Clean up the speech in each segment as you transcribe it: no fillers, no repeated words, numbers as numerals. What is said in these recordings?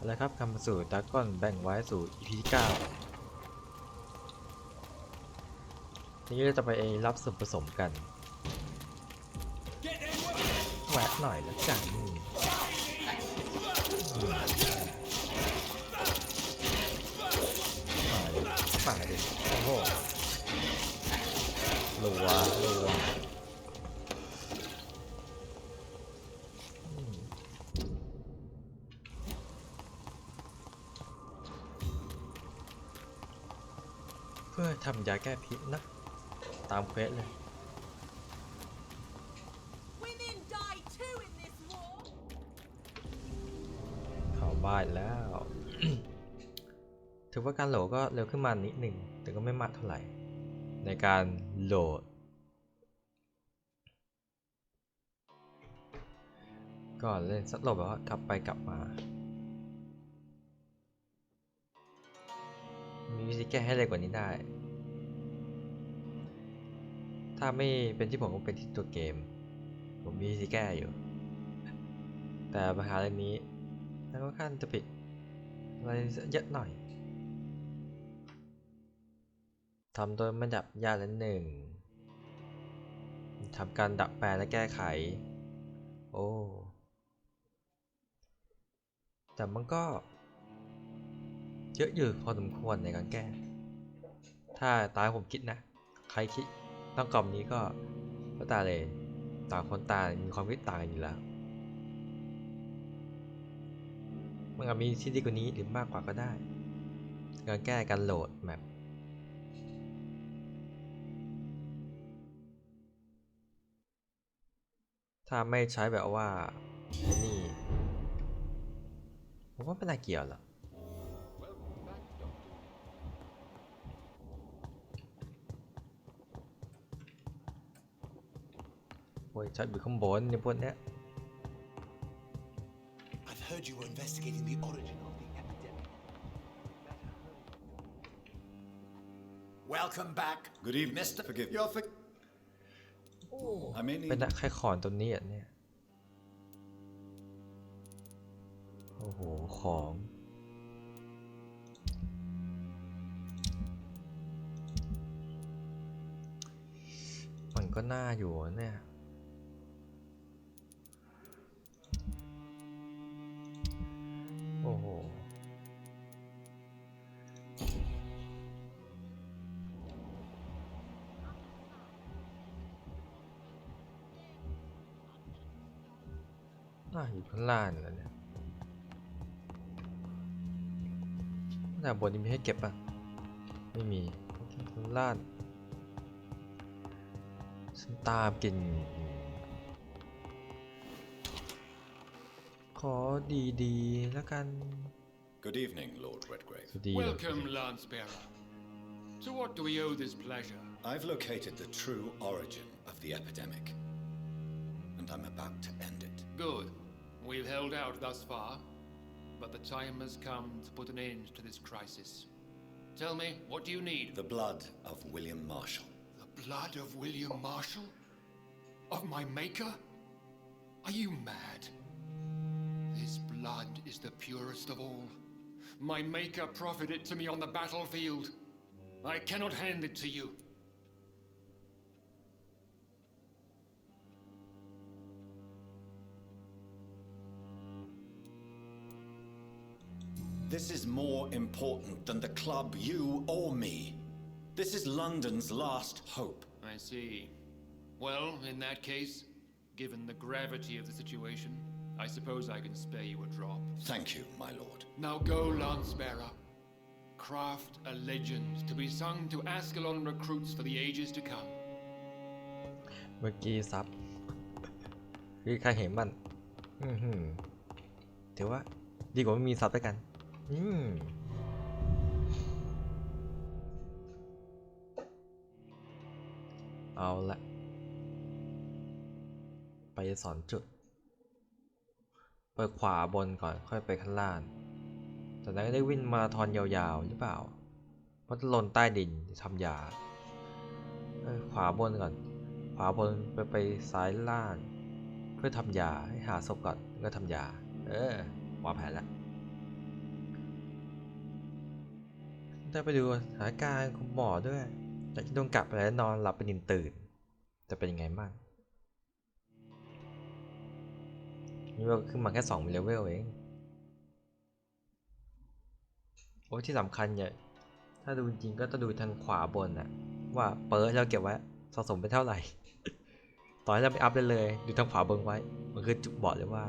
แล้วครับคำสู่ดราก้อนแบ่งไว้สู่ EP ที่9นี้เราจะไปรับส่วนผสมกันแหวะหน่อยแล้วกันมาดิโอ้โหรัวเพื่อทำยาแก้พิษนะตามเควสเลยเข้าบ้านแล้ว ถือว่าการโหลดก็เร็วขึ้นมานิดหนึ่งแต่ก็ไม่มากเท่าไหร่ในการโหลดก่อนเล่นสักโหลดแบบว่ากลับไปกลับมามีวิธีแก้ให้เร็วกว่านี้ได้ถ้าไม่เป็นที่ผมก็เป็นที่ตัวเกมผมมีวิธีแก้อยู่แต่ปัญหาเรื่องนี้แล้วก็ค่อนจะผิดอะไรเยอะหน่อยทำโดยไม่ดับยาละหนึ่งทำการดับแปลและแก้ไขโอ้แต่มันก็เยอะอยู่พอสมควรในการแก้ถ้าตามผมคิดนะใครคิดต้องกล่อมนี้ก็ตาเลยต่างคนต่างมีความคิดต่างกันอยู่แล้วมันอาจมีที่ดีกว่านี้หรือมากกว่าก็ได้การแก้การโหลดแมปถ้าไม่ใช้แบบว่านี่ผมว่าไม่น่าเกี่ยวหรอกโอ้ยชัดอยู่ข้างบนในพวกเนี้ย I've heard you were investigating the origin of the epidemic. Welcome back. Good evening, Mr. Forgive me. You're for... I may เป็น need... แค่ขอนตัวนี้อ่ะเนี่ยโอ้โหของมันก็น่าอยู่เนี่ยโอ้โหน่าอยู่ข้างล่างแล้วเนี่ยแต่บนนี้มีให้เก็บป่ะไม่มีข้างล่างฉันตามกินขอดีๆแล้วกัน Good evening, Lord Redgrave. Welcome, Lancebearer. To what do we owe this pleasure? I've located the true origin of the epidemic, and I'm about to end it. Good. We've held out thus far, but the time has come to put an end to this crisis. Tell me, what do you need? The blood of William Marshall. The blood of William Marshall? Of my maker? Are you mad? This blood is the purest of all. My maker proffered it to me on the battlefield. I cannot hand it to you. This is more important than the club, you or me. This is London's last hope. I see. Well, in that case, given the gravity of the situation, I suppose I can spare you a drop. Thank you, my lord. Now go, Lancebearer. Craft a legend to be sung to Ascalon recruits for the ages to come. เมื่อกี้ซับคือใครเห็นมันถือว่าดีกว่าไม่มีซับด้วยกันเอาละไปสอนจุดไปขวาบนก่อนค่อยไปข้างล่างจากนั้นก็ได้วิ่งมาราธอนยาวๆหรือเปล่าเพราะจะลงใต้ดินทำยาขวาบนก่อนขวาบนไปซ้ายล่างเพื่อทำยาให้หาศพก่อนก็ทำยาวางแผนแล้ว ได้ไปดูสถานการณ์คุณหมอด้วยจากที่ต้องกลับไปแล้วนอนหลับเป็นตื่นจะเป็นยังไงบ้างนี่เราขึ้นมาแค่2เลเวลเองโอ้ที่สำคัญเนี่ยถ้าดูจริงก็ต้องดูทางขวาบนน่ะว่าเปิร์เราเก็บไว้สะสมไปเท่าไหร่ ตอนที่เราไปอัพได้เลยดูทางขวาบนไว้มันคือจุดบอกเลยว่า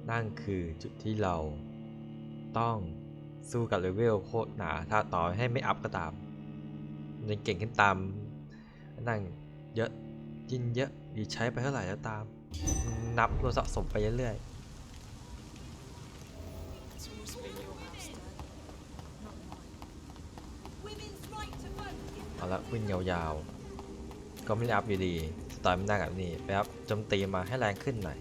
นั่นคือจุดที่เราต้องสู้กับเลเวลโคตรหนาถ้าต่อให้ไม่อัพก็ตามยังเก่งขึ้นตามนั่งเยอะยินเยอะดีใช้ไปเท่าไหร่แล้วตามนับรวมสะสมไปเรื่อยๆเอาละวิ่งยาวๆก็ไม่ได้อัพอยู่ดีสไตล์ไม่ได้กับนี่ไปอัพโจมตีมาให้แรงขึ้นหน่อย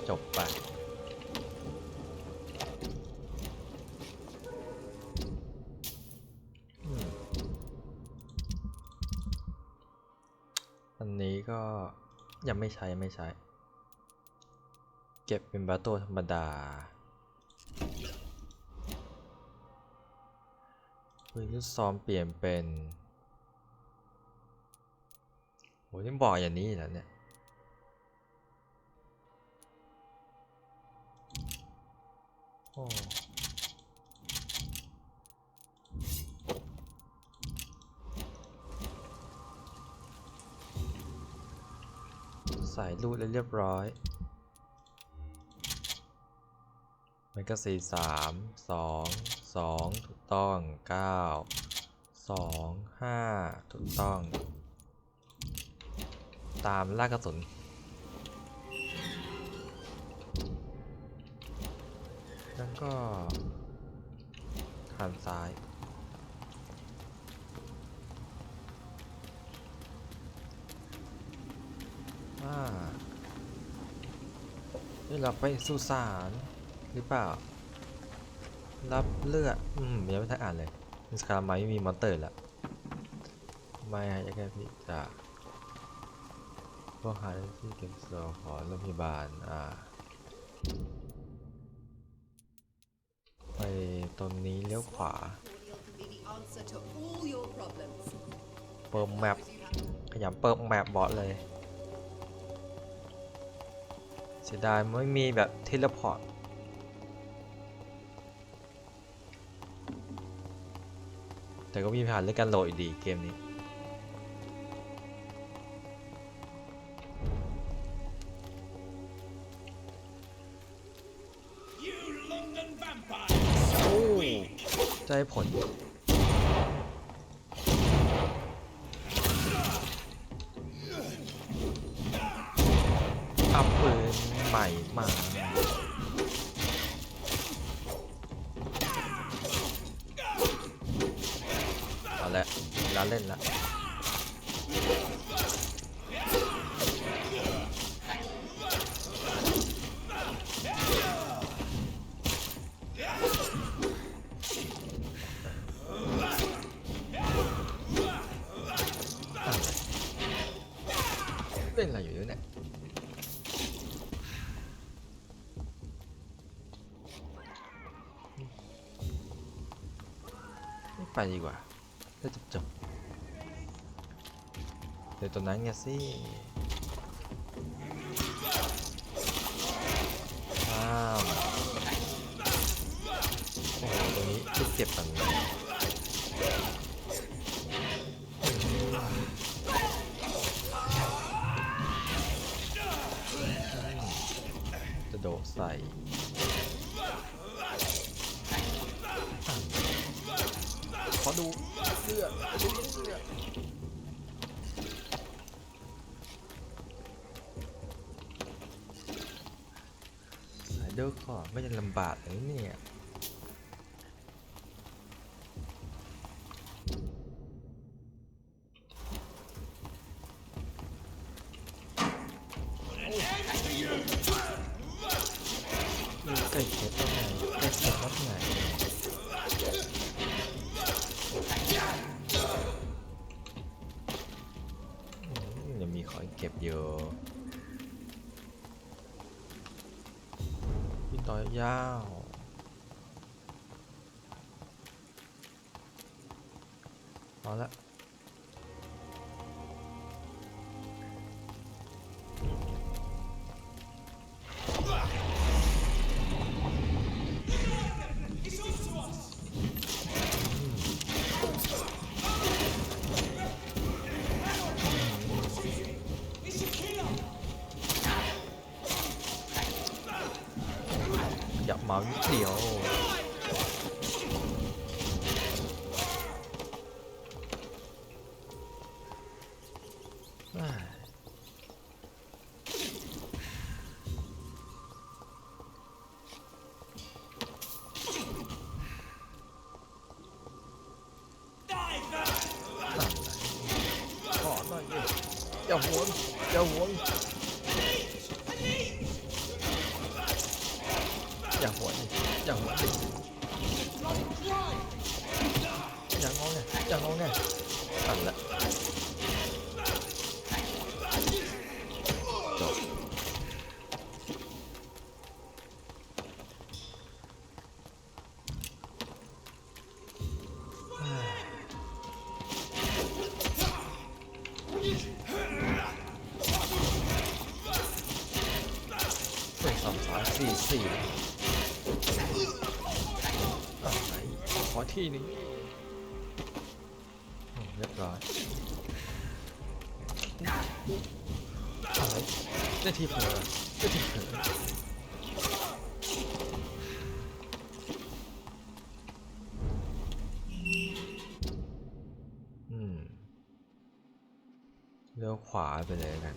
จบไปอันนี้ก็ยังไม่ใช้เก็บเป็นบาโต้ธรรมดาปืนลูกซองเปลี่ยนเป็นโหนี่บอกอย่างนี้แล้วเนี่ยโอ้ใส่รูดเรียบร้อยมันก็4 3 2 2ถูกต้อง9 2 5ถูกต้องตามลากกระสุนแล้วก็หันซ้ายนี่เราไปสุสานหรือเปล่ารับเลือดยังไม่ทันอ่านเลยมิสคาร์ไมไม่มีมอนเตอร์แล้วไม่ฮะแค่พี่จะพวกหาที่เก็บเสื้อขอโรงพยาบาลไปตรงนี้เลี้ยวขวาเปิดแมปขยำเปิดแมปบอสเลยเสียดายไม่มีแบบเทเลพอร์ตแต่ก็มีผ่านเรื่องการโหลดอยู่ดีเกมนี้ใจผลอัพปืนใหม่มาเอาละร้านเล่นละเล่นอะไรอยู่เนี่ยไม่ไปดีกว่าได้จบเดี๋ยวตัวนั้นไงสิอ้าวโอ้โหตัวนี้ลูกเจ็บตังเลยจะโดดใส่ขอดูเสื้อสายเดอร์ขอไม่จะลำบากเลยเนี่ย ไหนยังมีของเก็บเยอะวิ่งต่อยาวเอาละอย่าเมาเดียวขอหน่อยดิอย่าหวนอย่าหวนอย่าหวนอย่าหวนดิอย่างงงไงอย่างงงไงตัดละจบ4 ขอที่นึงเรียบร้อยอะไรได้ทีเผลอได้ทีเผลอเลี้ยวขวาไปเลยกัน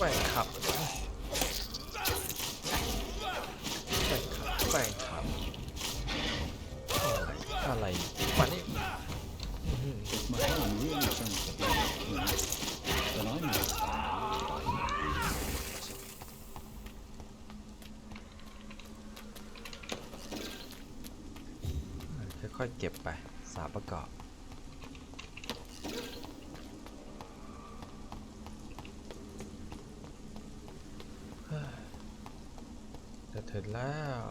แป้งขับแป้งขับอะไรมานี่ If my arm really turns to blood, then I know. ค่อยๆเก็บไปสาประกอบจะถึงแล้ว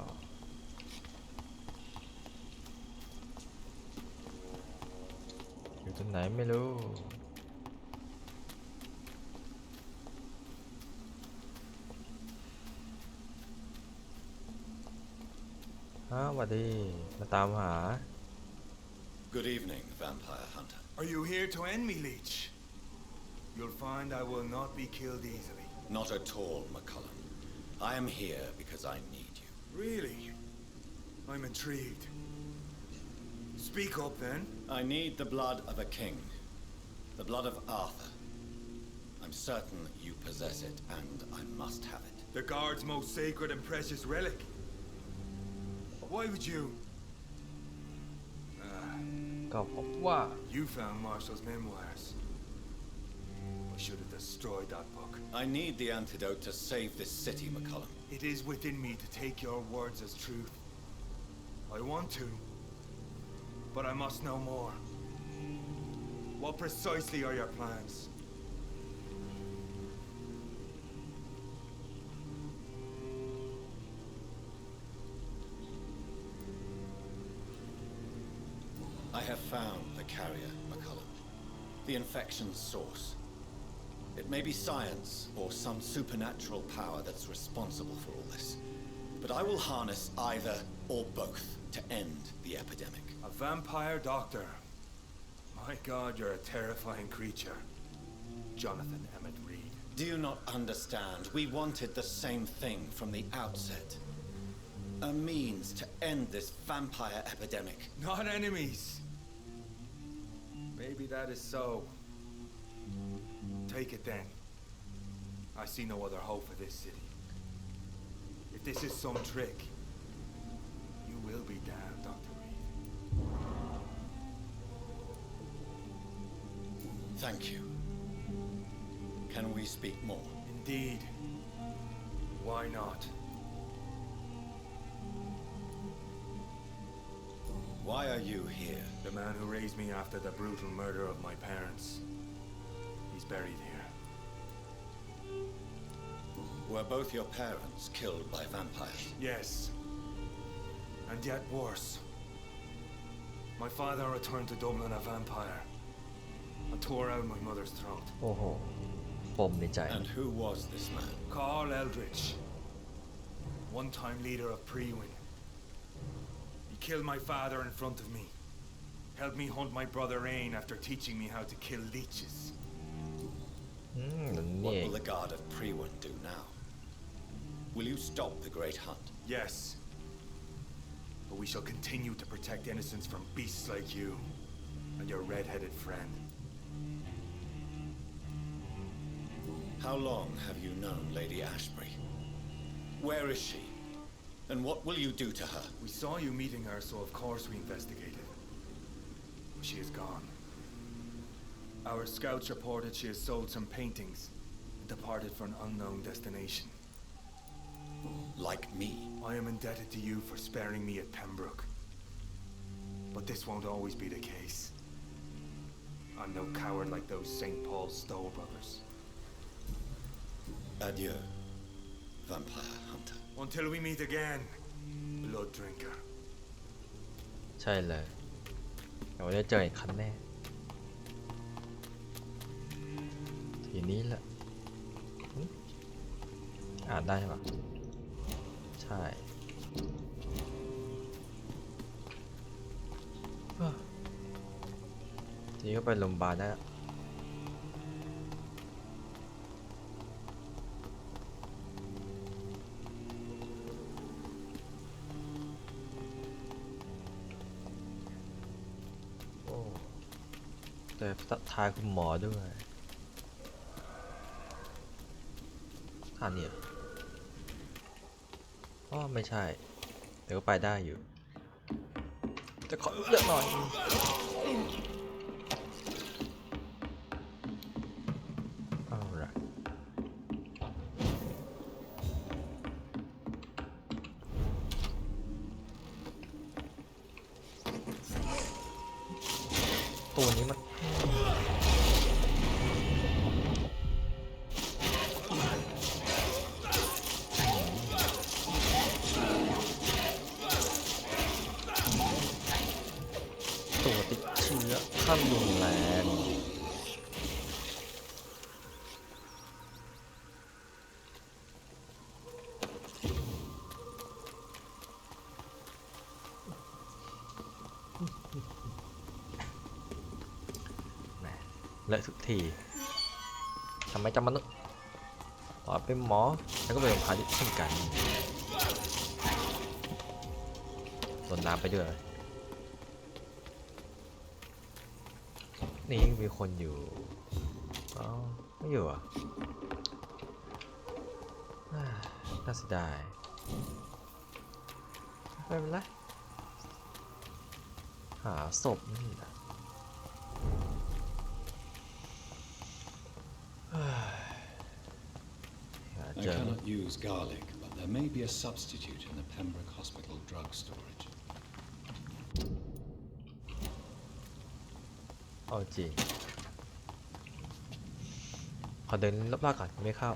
อยู่ตรงไหนไม่รู้สวัสดีมาตามหา Good evening, Vampire Hunter. Are you here to end me, Leech? You'll find I will not be killed easily. Not at all, McCullum. I am here because I need you. Really? I'm intrigued. Speak up, then. I need the blood of a king. The blood of Arthur. I'm certain you possess it, and I must have it. The guard's most sacred and precious relic. Why would you? ก็พบว่า You found Marshall's memoirs. I should have destroyed that book. I need the antidote to save this city, McCullum. It is within me to take your words as truth. I want to, but I must know more. What precisely are your plans? I have found the carrier, McCullum. The infection's source. It may be science or some supernatural power that's responsible for all this. But I will harness either or both to end the epidemic. A vampire doctor. My God, you're a terrifying creature. Jonathan Emmett Reed. Do you not understand? We wanted the same thing from the outset. a means to end this vampire epidemic. Not enemies. Maybe that is so. Take it then. I see no other hope for this city. If this is some trick, you will be damned, Dr. Reed. Thank you. Can we speak more? Indeed. Why not? Why are you here? The man who raised me after the brutal murder of my parents. He's buried here. Were both your parents killed by vampires? Yes. And yet worse. My father returned to Dublin a vampire and tore out my mother's throat. โอ้โหปมในใจ And who was this man? Carl Eldridge, one-time leader of Prewin. He killed my father in front of me. Helped me hunt my brother Ain after teaching me how to kill leeches. นั่น What เอง will the guard of Prewin do now? Will you stop the great hunt? Yes. But we shall continue to protect innocents from beasts like you and your red-headed friend. How long have you known Lady Ashbury? Where is she? And what will you do to her? We saw you meeting her, so of course we investigated. But she is gone. Our scouts reported she has sold some paintings and departed for an unknown destination. Like me? I am indebted to you for sparing me at Pembroke. But this won't always be the case. I'm no coward like those St. Paul's Stowe brothers. Adieu, vampire hunter. Until we meet again, blood drinker. ใช่เลยเดี๋ยวได้เจออีกครั้งแน่ทีนี้แหละอ่านได้ใช่ปะใช่ทีนี้ก็ไปโรงพยาบาลได้ละโอ้แต่ทายคุณหมอด้วยท่านเนี่ยอ๋อไม่ใช่แต่ก็ไปได้อยู่จะขอเลือกหน่อยเอาล่ะตัวนี้มันตัวติดเชื้อขั้นรุนแรงเลอะทุกทีทำไมจำมันนึกต่อเป็นหมอแล้วก็เป็นพาณิชย์เช่นกันโดนน้ำไปด้วยนี่มีคนอยู่อ๋อไม่อยู่อ่ะน่าเสียดายไม่เป็นไรหาศพนี่นะI cannot use garlic, but there may be a substitute in the Pembroke Hospital drug storage. เอาจริงขอเดินรอบๆก่อนไม่เข้า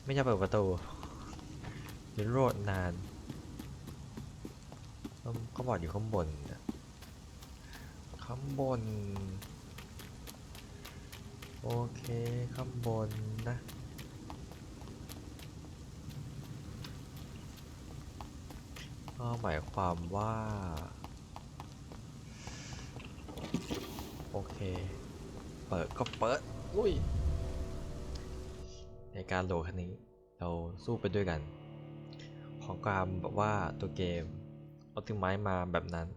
ไม่ใช่เปิดประตูเดี๋ยวโรดนานเขาบอกอยู่ข้างบนข้างบนโอเคข้างบนนะก็หมายความว่าโอเคเปิดก็เปิดอุ้ยในการโหลดคันนี้เราสู้ไปด้วยกันข ของการแบบว่าตัวเกมเอาถึงไม้มาแบบนั้น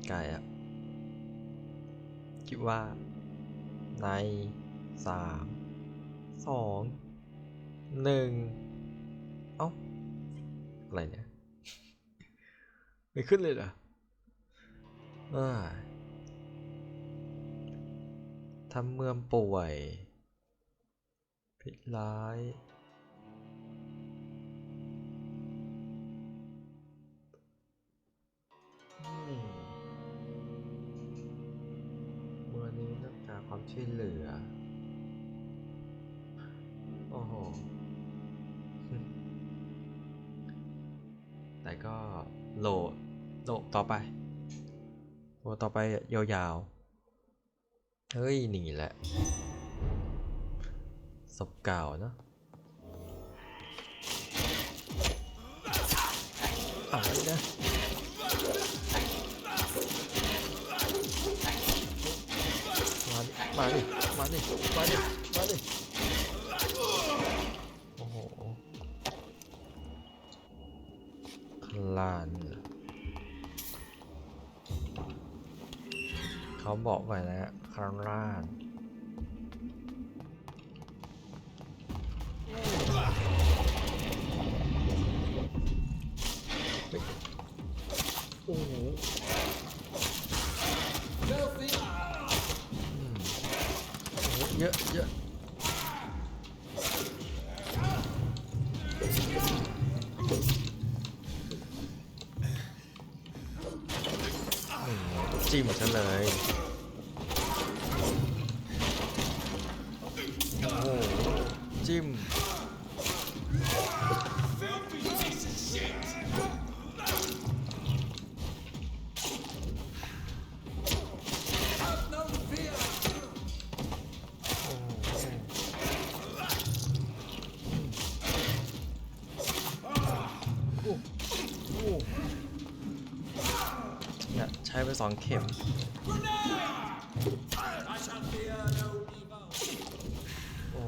ไกลอะคิดว่าใน3 2 1เอ้าอะไรเนี่ยไม่ขึ้นเลยเหรอทำเมืองป่วยพิษร้ายเมื่อนี้ต้องการความช่วยเหลือโอ้โหแต่ก็โหลต่อไปยาวๆเฮ้ยนี่แหละศพเก่าเนาะอะไรนะมาดิโอ้โหข้างล่างเขาบอกไว้นะข้างล่างโอ้โหเยอะจิ้มฉันเลยโอ้โหจิ้มเนี่ยใช้ไป2 เข็มโอ้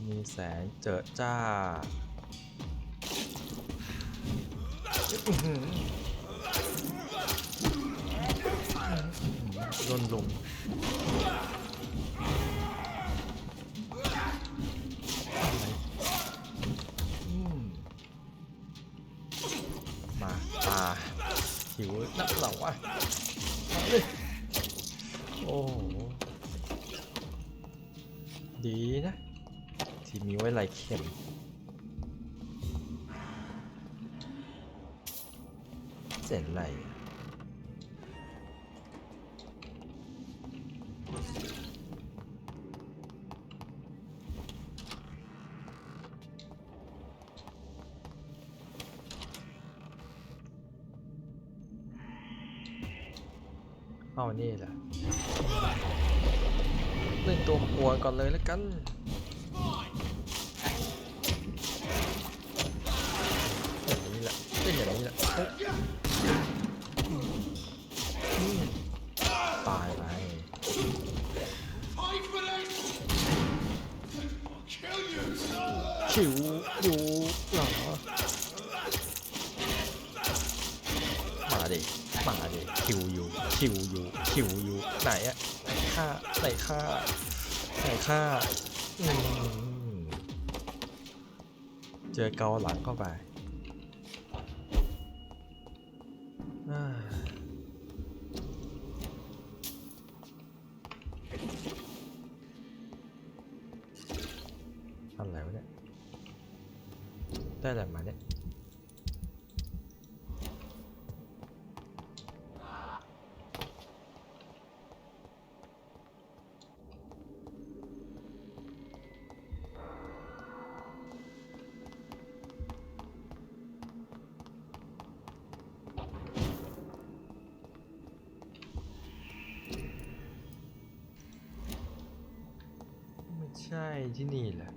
มีแสงเจิดจ้าโดนลุมมาหิวนักเหล่าวะมาเลยโอ้ดีนะที่มีไว้ไล่เข็มเสร็จไรเอานี่แหละเล่นตัวปัวก่อนเลยแล้วกันอย่างนี้แหละเล่นอย่างนี้แหละตายไปคิวอยู่เหรอมาดิคิวอยู่ไหนอะไหนฆ่าเจอเกาหลังเข้าไปอะไรวะเนี่ยได้อะไรมาเนี่ยใช่ที่นี่แหละ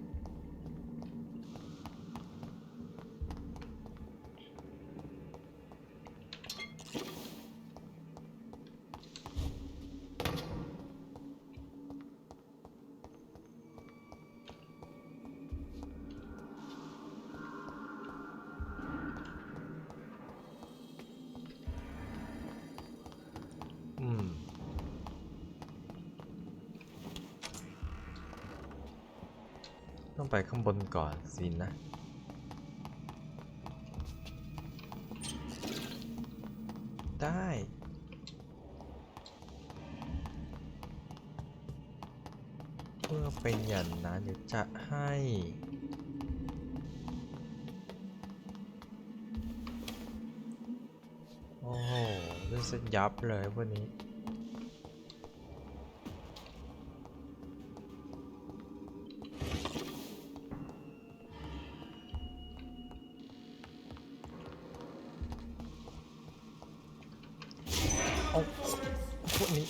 ต้องไปข้างบนก่อนสินะได้เมื่อเป็นอย่างนั้นเดี๋ยวจะให้โอ้โหเล่นเสร็จยับเลยวันนี้เอาพวกนี้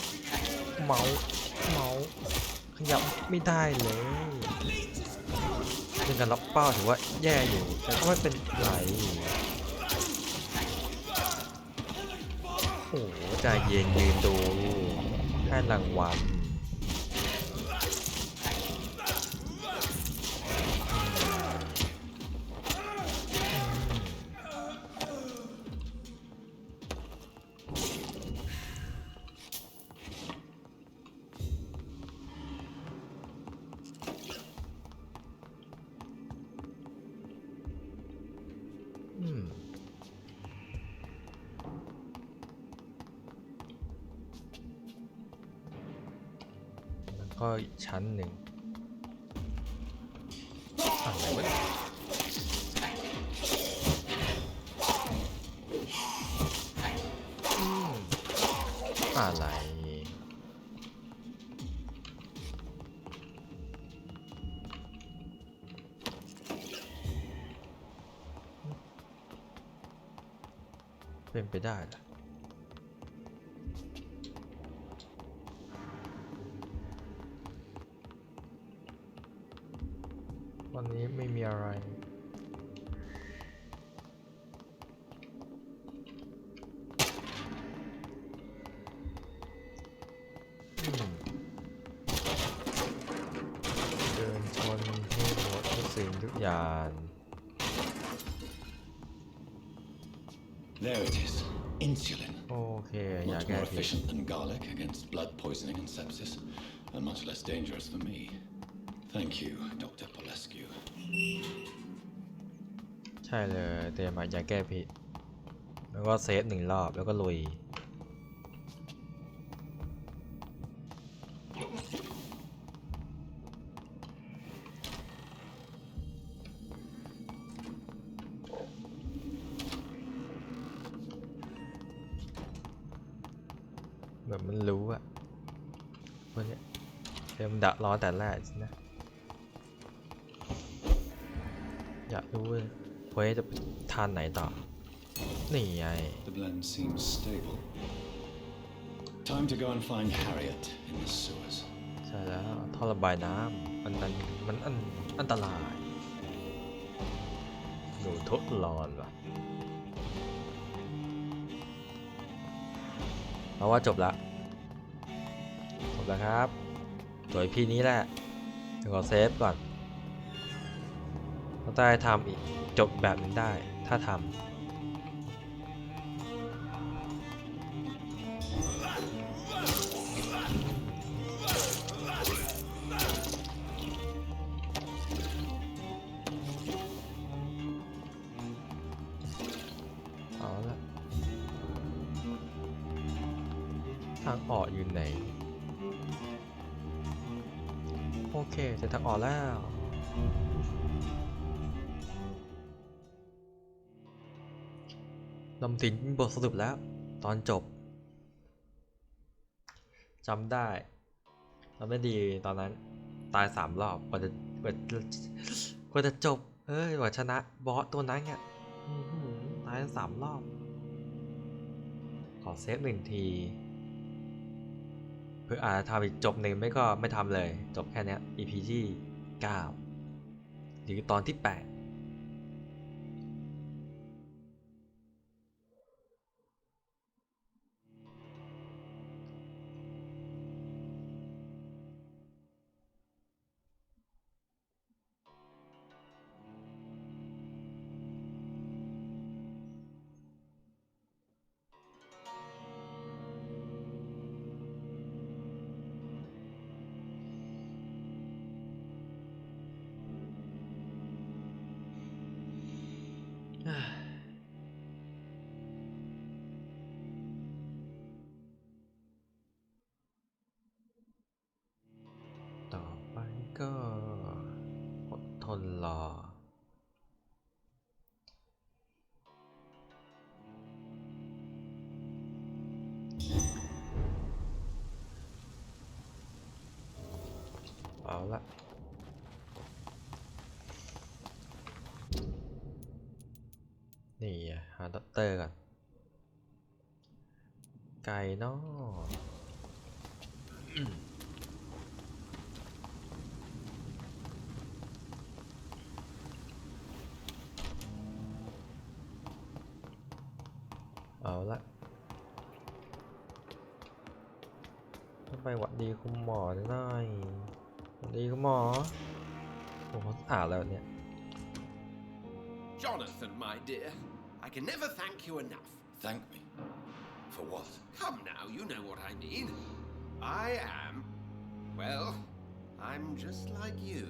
เมาขยับไม่ได้เลยเป็นการล็อกเป้าถือว่าแย่อยู่แต่ก็ไม่เป็นไรโอ้โหใจเย็นยืนดูให้รางวัลก็อีกชั้นหนึ่งอะไรวะอะไรเป็นไปได้เหรอวันนี้ไม่มีอะไรเดินชนให้หมดทุกสิ่งทุกอย่าง There it is. Insulin. โอเคอยาก Much แก้ more ผิด efficient than garlic against blood poisoning and sepsis, and much less dangerous for me. Thank you, Dr. Polescu. ใช่เลยเตรียมมาอยากแก้ผิดแล้วก็เซฟ1 รอบแล้วก็ลุยแบบมันรู้อะพวกเนี้ยเต็มดักรอแต่แรกนะอยากรู้เลยพวกนี้จะทานไหนต่อนี่ไง The blend seems stable. Time to go and find Harriet in the sewers. ใช่แล้วท่อระบายน้ำมันอันตรายหนูทดลองว่ะเพราะว่าจบแล้วครับตัว EP นี้แหละเดี๋ยวขอเซฟก่อนเราได้ทำอีกจบแบบนึงได้ถ้าทำเอาละทางออกอยู่ไหนโอเคจะทางออกแล้วลำถึงบทสรุปแล้วตอนจบจำได้ดีตอนนั้นตาย3 รอบกว่าจะจบกว่าชนะบอสตัวนั้นอ่ะตาย3 รอบขอเซฟ1 ทีเพื่ออาจจะทำอีกจบ1ไม่ก็ไม่ทำเลยจบแค่นี้ EP ที่9หรือตอนที่8 ละนี่หาด็อกเตอร์ก่อนไก่เนาะเอาละต้องไปหวัดดีคุณหมอหน่อยหวัดดีคุณหมอโอ้โหอ่านแล้วเนี่ย Jonathan, my dear, I can never thank you enough. Thank me? For what? Come now, you know what I mean. I am, well, I'm just like you.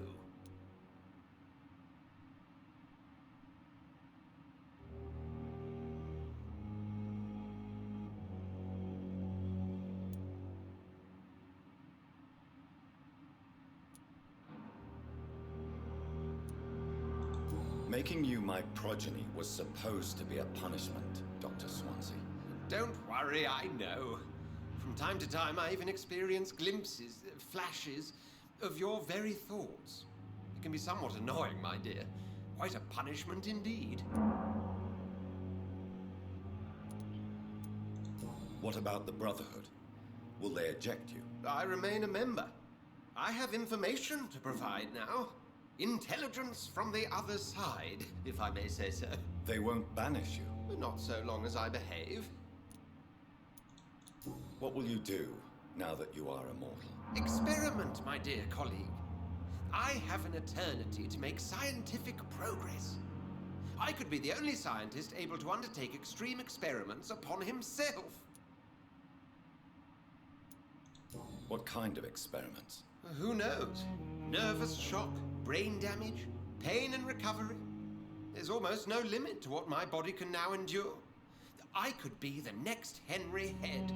Making you my progeny was supposed to be a punishment, Dr. Swansea. Don't worry, I know. From time to time, I even experience glimpses, flashes of your very thoughts. It can be somewhat annoying, my dear. Quite a punishment indeed. What about the Brotherhood? Will they eject you? I remain a member. I have information to provide now. Intelligence from the other side, if I may say so. They won't banish you. Not so long as I behave. What will you do now that you are immortal? Experiment, my dear colleague. I have an eternity to make scientific progress. I could be the only scientist able to undertake extreme experiments upon himself. What kind of experiments? Who knows? Nervous shock, brain damage, pain and recovery. There's almost no limit to what my body can now endure. I could be the next Henry Head.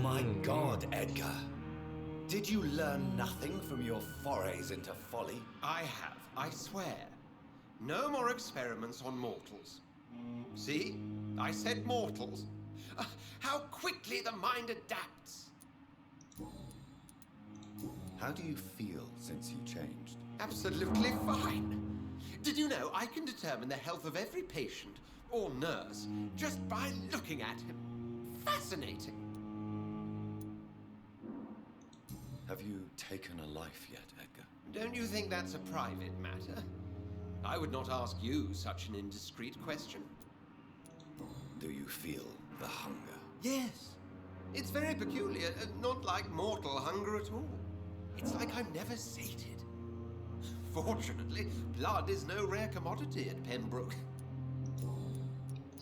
My God, Edgar. Did you learn nothing from your forays into folly? I have, I swear. No more experiments on mortals. See? I said mortals. How quickly the mind adapts. How do you feel since you changed? Absolutely fine. Did you know I can determine the health of every patient or nurse just by looking at him? Fascinating. Have you taken a life yet, Edgar? Don't you think that's a private matter? I would not ask you such an indiscreet question. Do you feel the hunger? Yes. It's very peculiar, not like mortal hunger at all. It's like I'm never sated. Fortunately, blood is no rare commodity at Pembroke.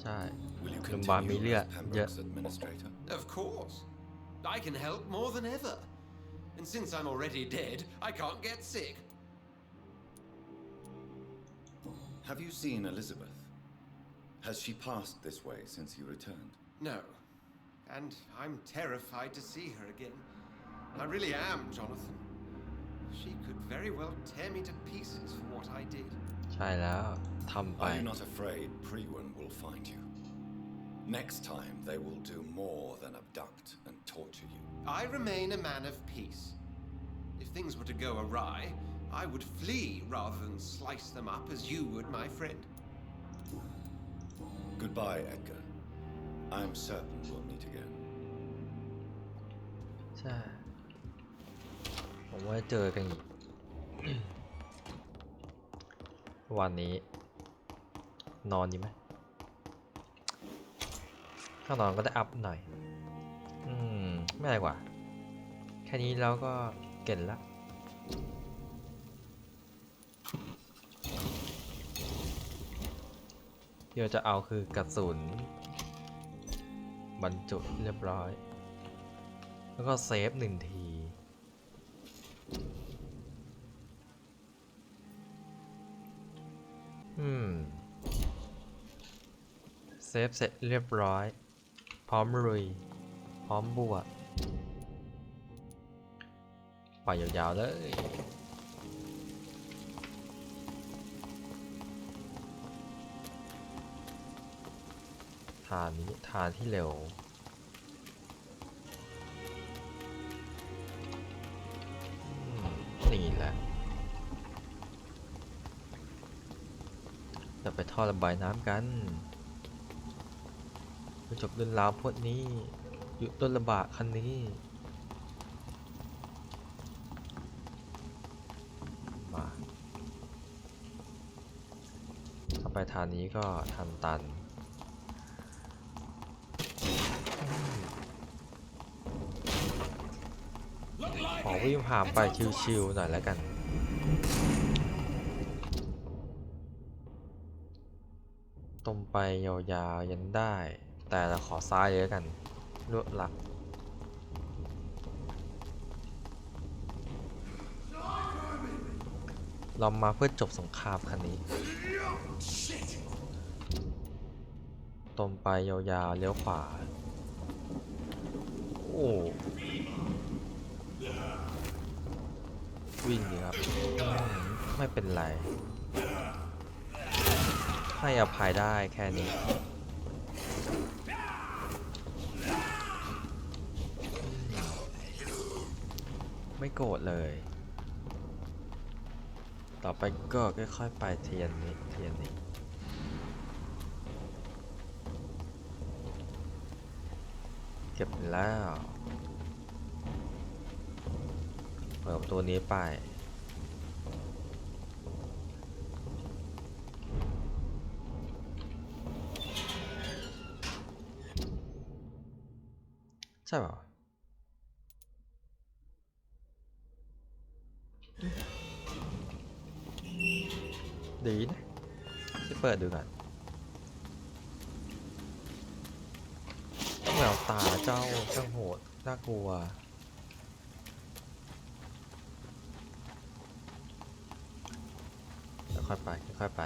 ใช่ Will you โรงพยาบาลมี continue เลือด as เยอะ Pembroke's administrator? Of course. I can help more than ever. And since I'm already dead, I can't get sick. Have you seen Elizabeth? Has she passed this way since you returned? No. And I'm terrified to see her again. I really am, Jonathan. She could very well tear me to pieces for what I did. ใช่แล้วทำไป Are you not afraid Priwen will find you? Next time, they will do more than abduct and torture you. I remain a man of peace. If things were to go awry, I would flee rather than slice them up as you would, my friend. Goodbye, Edgar. I am certain we'll meet again. ใช่ผมว่าเจอกันอีก วันนี้ นอนดีไหมถ้านอนก็ได้อัพหน่อย ไม่อะไรกว่า แค่นี้แล้วก็เก่งละ เดี๋ยวจะเอาคือกระสุนบรรจุเรียบร้อย แล้วก็เซฟ1 ทีเซฟเสร็จเรียบร้อยพร้อมลุยพร้อมบวกไปยาวๆเลยทานนี้ทานที่เร็ว จะไปท่อระบายน้ำกันไปจบเรื่องราวพวกนี้อยู่ต้นระบะคันนี้มาถ้าไปทางนี้ก็ทันตันขอวิ่งผ่านไปชิวๆหน่อยแล้วกันตรงไปยาวๆยันได้แต่เราขอซ้ายเลยแล้วกันลวดลักเรามาเพื่อจบสงครามคันนี้ตรงไปยาวๆเลี้ยวขวาโอ้วิ่งดีครับไม่เป็นไรให้อภัยได้แค่นี้ไม่โกรธเลยต่อไปก็ค่อยๆไปเทียนนี้เก็บแล้วเปิดตัวนี้ไปใช่เปล่าดีนะจะเปิดดูก่อนแววตาเจ้าช่างโหดน่ากลัวค่อยไปค่อยไป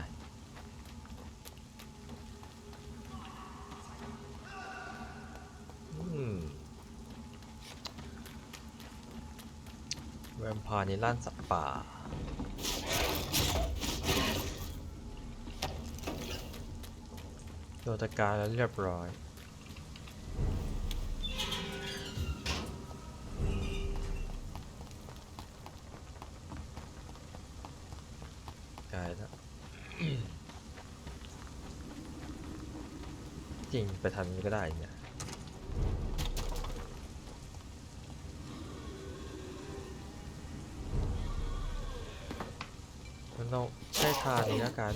แวมไพร์ในล้านสัตว์ป่าโดนจัดการแล้วเรียบร้อยไกลแล้ว จริงไปทางนี้ก็ได้เนี่ยมันต้องใช้ทางนี้แล้วกัน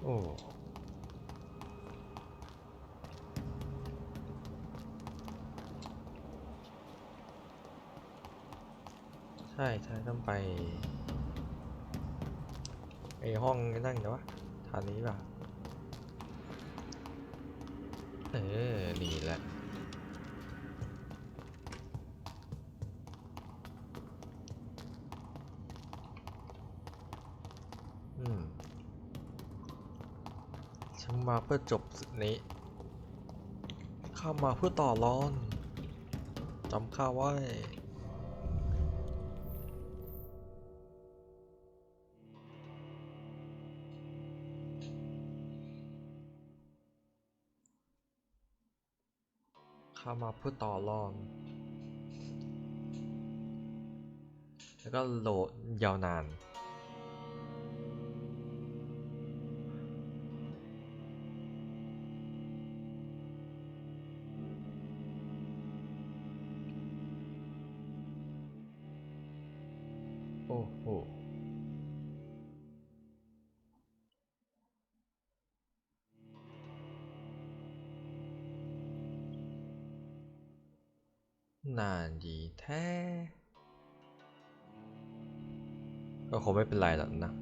โอ้ใช่ต้องไปไอห้องนั่งเดี๋ยววะทางนี้ป่ะนี่แหละฉันมาเพื่อจบศึกนี้ข้ามาเพื่อต่อรองจำข้าไว้ข้ามาเพื่อต่อรองแล้วก็โหลดยาวนานโอ้โหนานดีแท้ก็คงไม่เป็นไรหรอกนะ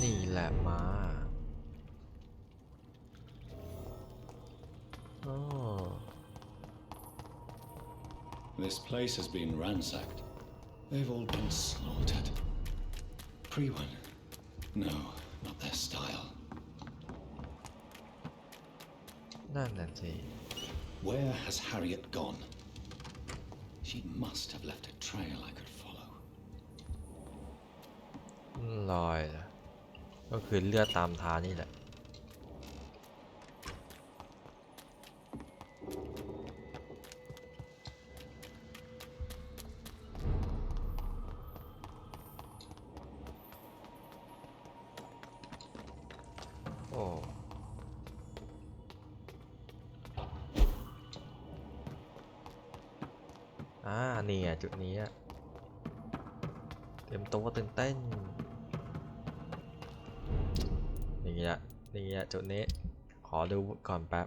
นี่แหละมาThis place has been ransacked. They've all been slaughtered. Pre-one? No, not their style. นั่นน่ะสิ Where has Harriet gone? She must have left a trail I could follow. รอยนะก็คือเลือดตามทางนี่แหละโอ้นี่อ่ะจุดนี้อ่ะเตรียมตัวตื่นเต้นนี่จุดนี้ขอดูก่อนแป๊บ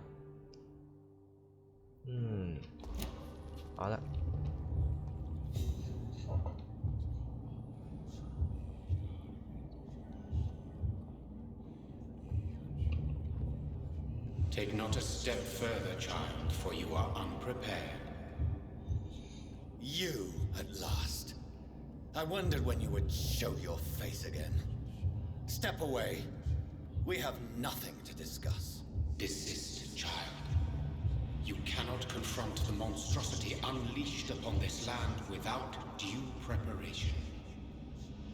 เอาละTake not a step further, child, for you are unprepared. You, at last. I wondered when you would show your face again. Step away. We have nothing to discuss. Desist, child. You cannot confront the monstrosity unleashed upon this land without due preparation.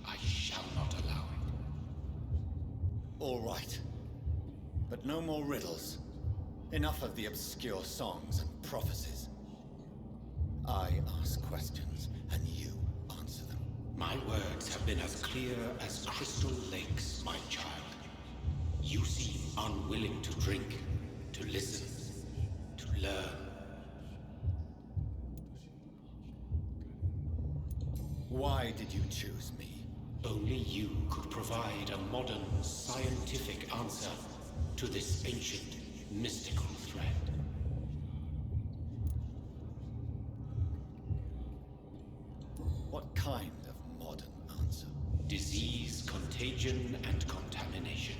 I shall not allow it. All right. But no more riddles. Enough of the obscure songs and prophecies. I ask questions, and you answer them. My words have been as clear as crystal lakes, my child. You seem unwilling to drink, to listen, to learn. Why did you choose me? Only you could provide a modern, scientific answer to this ancient, mystical thread. What kind of modern answer? Disease, contagion, and contamination.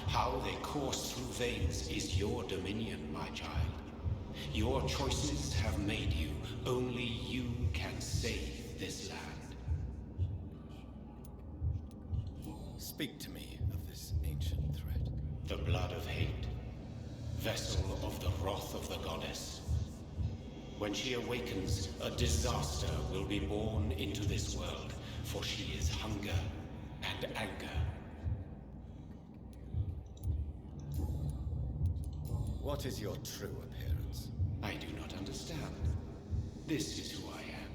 How they course through veins is your dominion, my child. Your choices have made you. Only you can save this land. Speak to me of this ancient thread. The blood of hate, vessel of the wrath of the goddess. When she awakens, a disaster will be born into this world, for she is hunger and anger. What is your true appearance? I do not understand. This is who I am.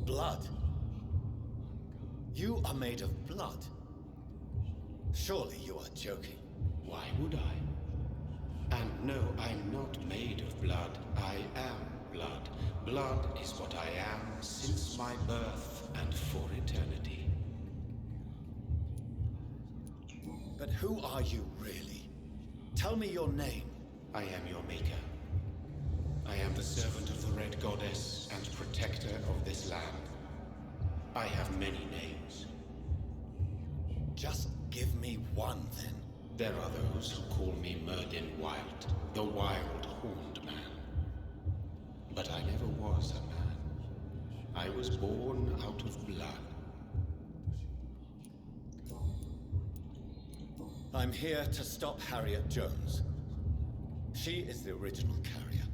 Blood? You are made of blood. Surely you are joking. Why would I? And no, I'm not made of blood. I am blood. Blood is what I am since my birth and for eternity. But who are you really? Tell me your name. I am your maker. I am the servant of the Red Goddess and protector of this land. I have many names. Just give me one then. There are those who call me Merdin Wild, the Wild Horned Man. But I never was a man. I was born out of blood. I'm here to stop Harriet Jones. She is the original carrier.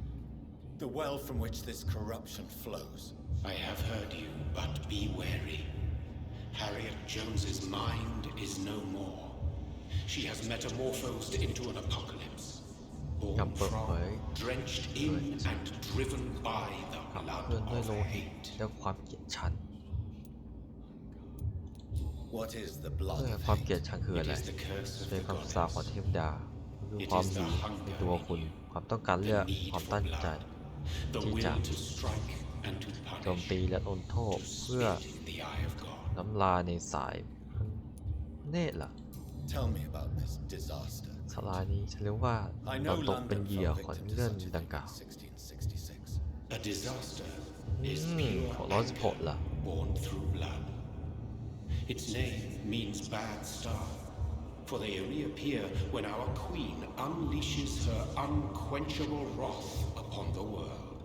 The well from which this corruption flows. I have heard you, but be wary. Harriet Jones's mind is no more. She has metamorphosed into an apocalypse. Born from, drenched in, and driven by the blood of hate. และความเกลียดชัง What is the blood of ความเกลีย hate? ดชังคืออะไร It is the curse of เป็น the คำสาปของ goddess. เทพดาคือความหิวในตัวคุณ ความต้องการเลือด ความตั้งใจ The ที่จะ will to strike and to โจม punish. ตีและลงโทษ To เพื่อ spit in the eye of God. น้ำลายในสายเนตรล่ะ Tell me about this disaster. สลายนี้ฉันรู้ว่า I เรา know ตกเป็น London เหยื่อ fell ของ victim to เรื่อง such a ดัง thing กล่าว in 1666. A disaster is ของ pure 116 anger ล่ะ born through blood. Its name means bad star, for they only appear when our queen unleashes her unquenchable wrath upon the world.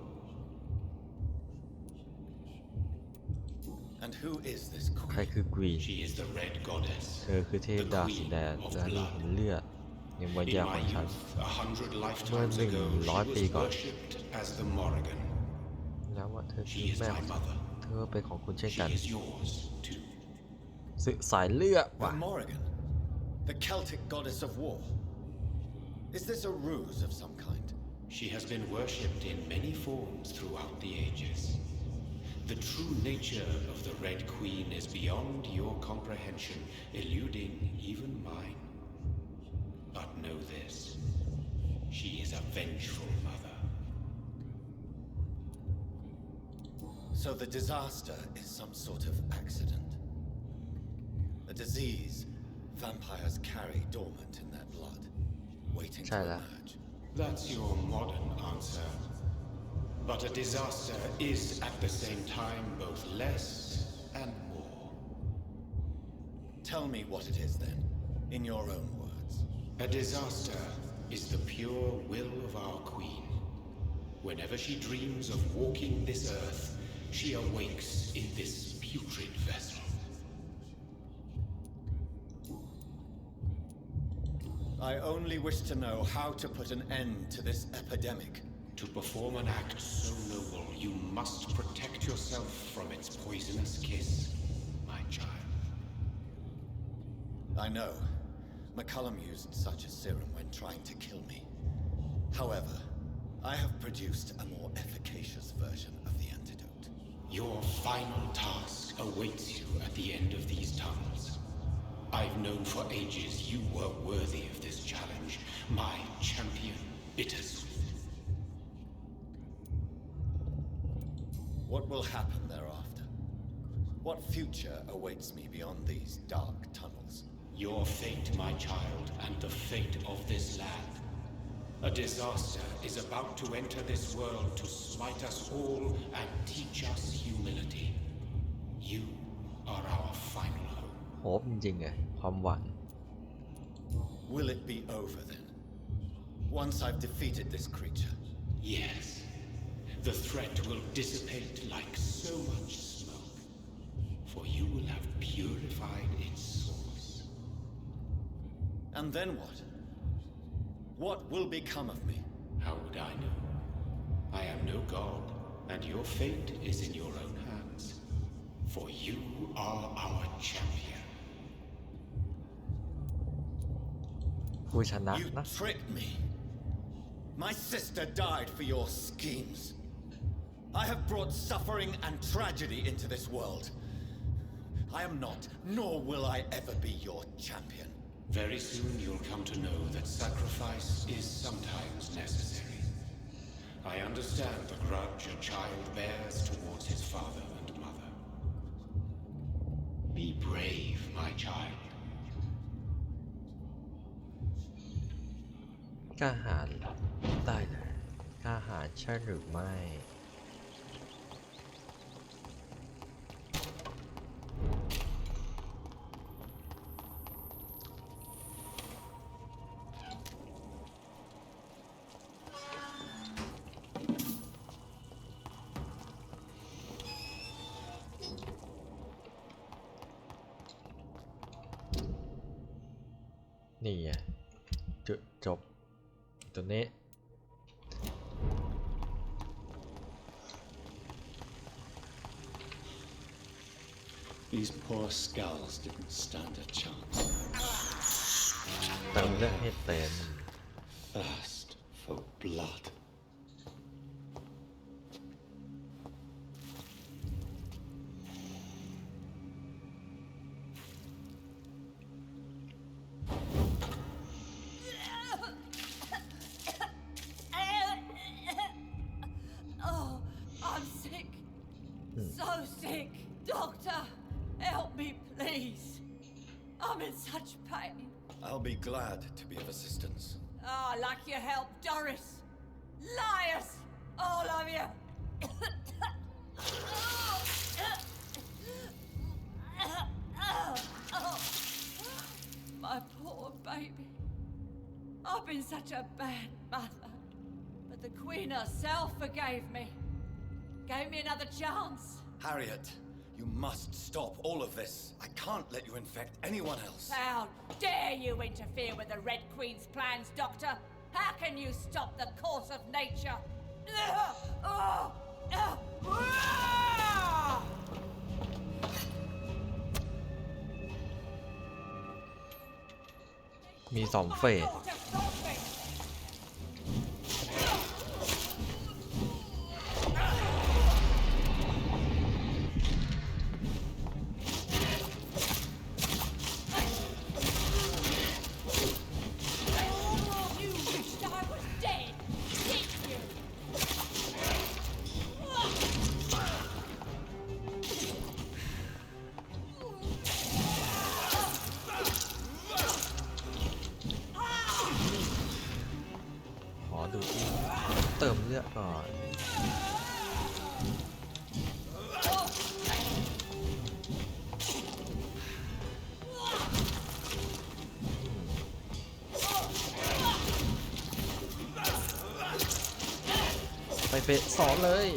And who is this ใคร queen? คือกรีน She is the red goddess. เธอคือเทพดาสีแดงและนี่เห็นเลือดในวิญ In ญาณข my องฉัน youth, 100 lifetimes ago, she 100 ปี was ก่อน worshipped as the Morrigan. แล้วว่าเธอคือ She is แม่ข my องฉัน mother. เธ เธอเป็นของคุณเช่น She กัน is yours, too. สายเลือดว่ะ The Morrigan, the Celtic goddess of war. Is this a ruse of some kind? She has been worshipped in many forms throughout the ages. The true nature of the Red Queen is beyond your comprehension, eluding even mine. But know this, she is a vengeful mother. So the disaster is some sort of accident. A disease vampires carry dormant in their blood, waiting to emerge. That's your modern answer. But a disaster is at the same time both less and more. Tell me what it is then, in your own words. A disaster is the pure will of our queen. Whenever she dreams of walking this earth, she awakes in this putrid vessel. I only wish to know how to put an end to this epidemic. To perform an act so noble, you must protect yourself from its poisonous kiss, my child. I know. McCullum used such a serum when trying to kill me. However, I have produced a more efficacious version of the antidote. Your final task awaits you at the end of these tunnels. I've known for ages you were worthy of this challenge, my champion, Bittersweet. What will happen thereafter? What future awaits me beyond these dark tunnels? Your fate, my child, and the fate of this land. A disaster is about to enter this world to smite us all and teach us humility. You are our final hope. โฮปจริงๆไงความหวัง Will it be over then? Once I've defeated this creature? Yes. The threat will dissipate like so much smoke, for you will have purified its source. And then what? What will become of me? How would I know? I am no god, and your fate is in your own hands, for you are our champion. ผู้ชนะ You นะ tricked me. My sister died for your schemes. I have brought suffering and tragedy into this world. I am not, nor will I ever be your champion. Very soon you'll come to know that sacrifice is sometimes necessary. I understand the grudge a child bears towards his father and mother. Be brave, my child. กล้าหาญได้เลยกล้าหาญใช่หรือไม่ นี่ไงจุดจบตัวนี้ These poor skulls didn't stand a chance. เติมเลือดให้เต็ม Thirst for blood. Oh, I'm sick. So sick. Doctor, help me, please. I'm in such pain. I'll be glad to be of assistance. Oh, like your help, Doris. Liars, all of you. My poor baby. I've been such a bad mother. But the Queen herself forgave me. Gave me another chance. Harriet, you must stop all of this. I can't let you infect anyone else. How dare you interfere with the Red Queen's plans, Doctor? How can you stop the course of nature? มี2 เฟสเติมเลือดก่อนไปเฟส2เลย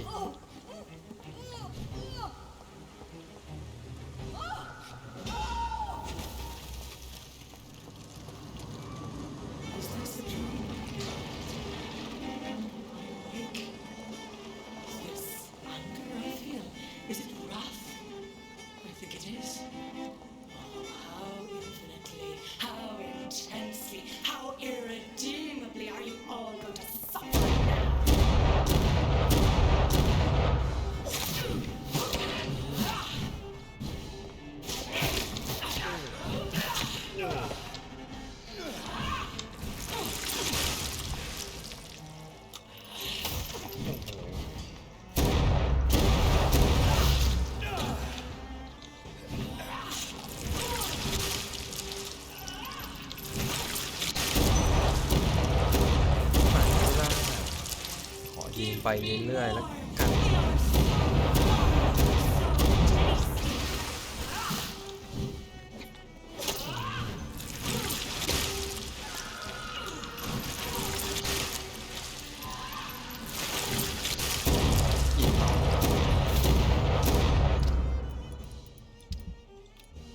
ยิงไปเรื่อยๆแล้วกัน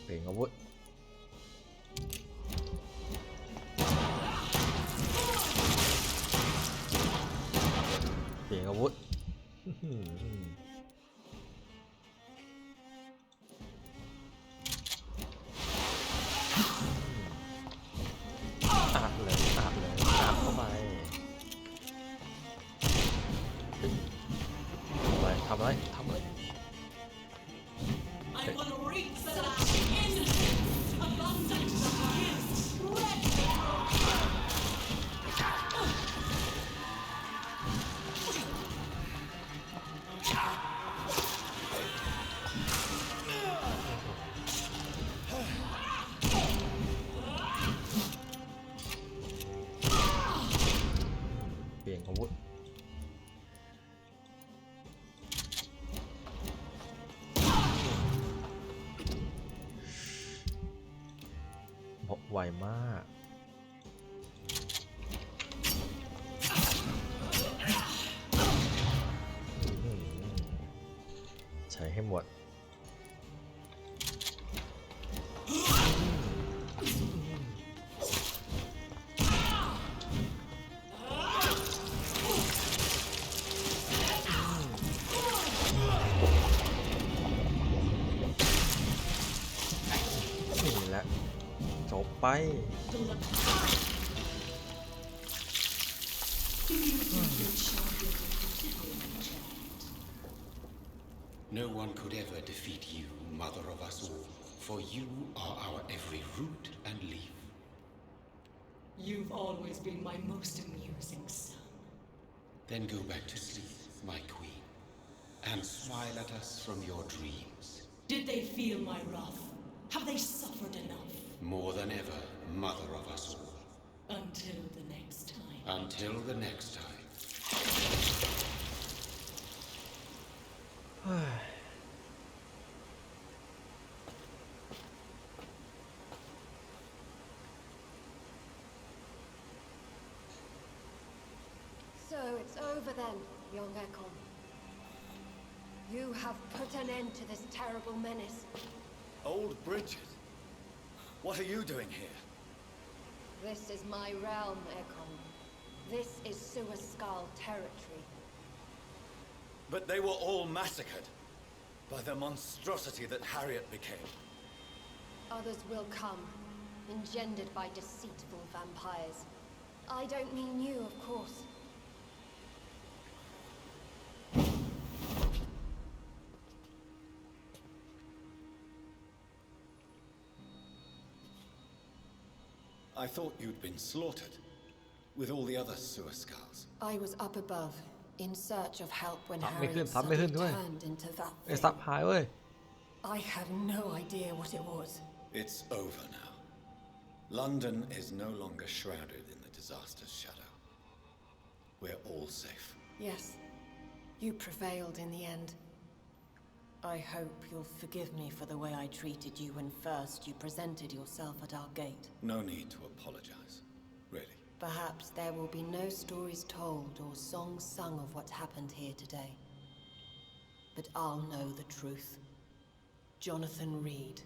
เปลี่ยนอาวุธอาวุธอัดเลยอัดเข้าไปทำอะไรเปลี่ยนอาวุธไวมากใช้ให้หมดนี่แหละจบไปNo one could ever defeat you, mother of us all, for you are our every root and leaf. You've always been my most amusing son. Then go back to sleep, my queen, and smile at us from your dreams. Did they feel my wrath? Have they suffered enough? More than ever, mother of us all. Until the next time. Until the next time. So it's over then, young Ekon. You have put an end to this terrible menace. Old Bridget, what are you doing here? This is my realm, Ekon. This is Suaskull territory. But they were all massacred by the monstrosity that Harriet became. Others will come, engendered by deceitful vampires. I don't mean you, of course. I thought you'd been slaughtered, with all the other sewer skulls. I was up above, in search of help when ซับไม่ Harry ขึ้นซับไม่ขึ้น suddenly ด้วย turned into that ไอ้ thing. ซับหายเว้ย I have no idea what it was. It's over now. London is no longer shrouded in the disaster's shadow. We're all safe. Yes, you prevailed in the end. I hope you'll forgive me for the way I treated you when first you presented yourself at our gate. No need to apologize, really. Perhaps there will be no stories told or songs sung of what happened here today. But I'll know the truth. Jonathan Reed,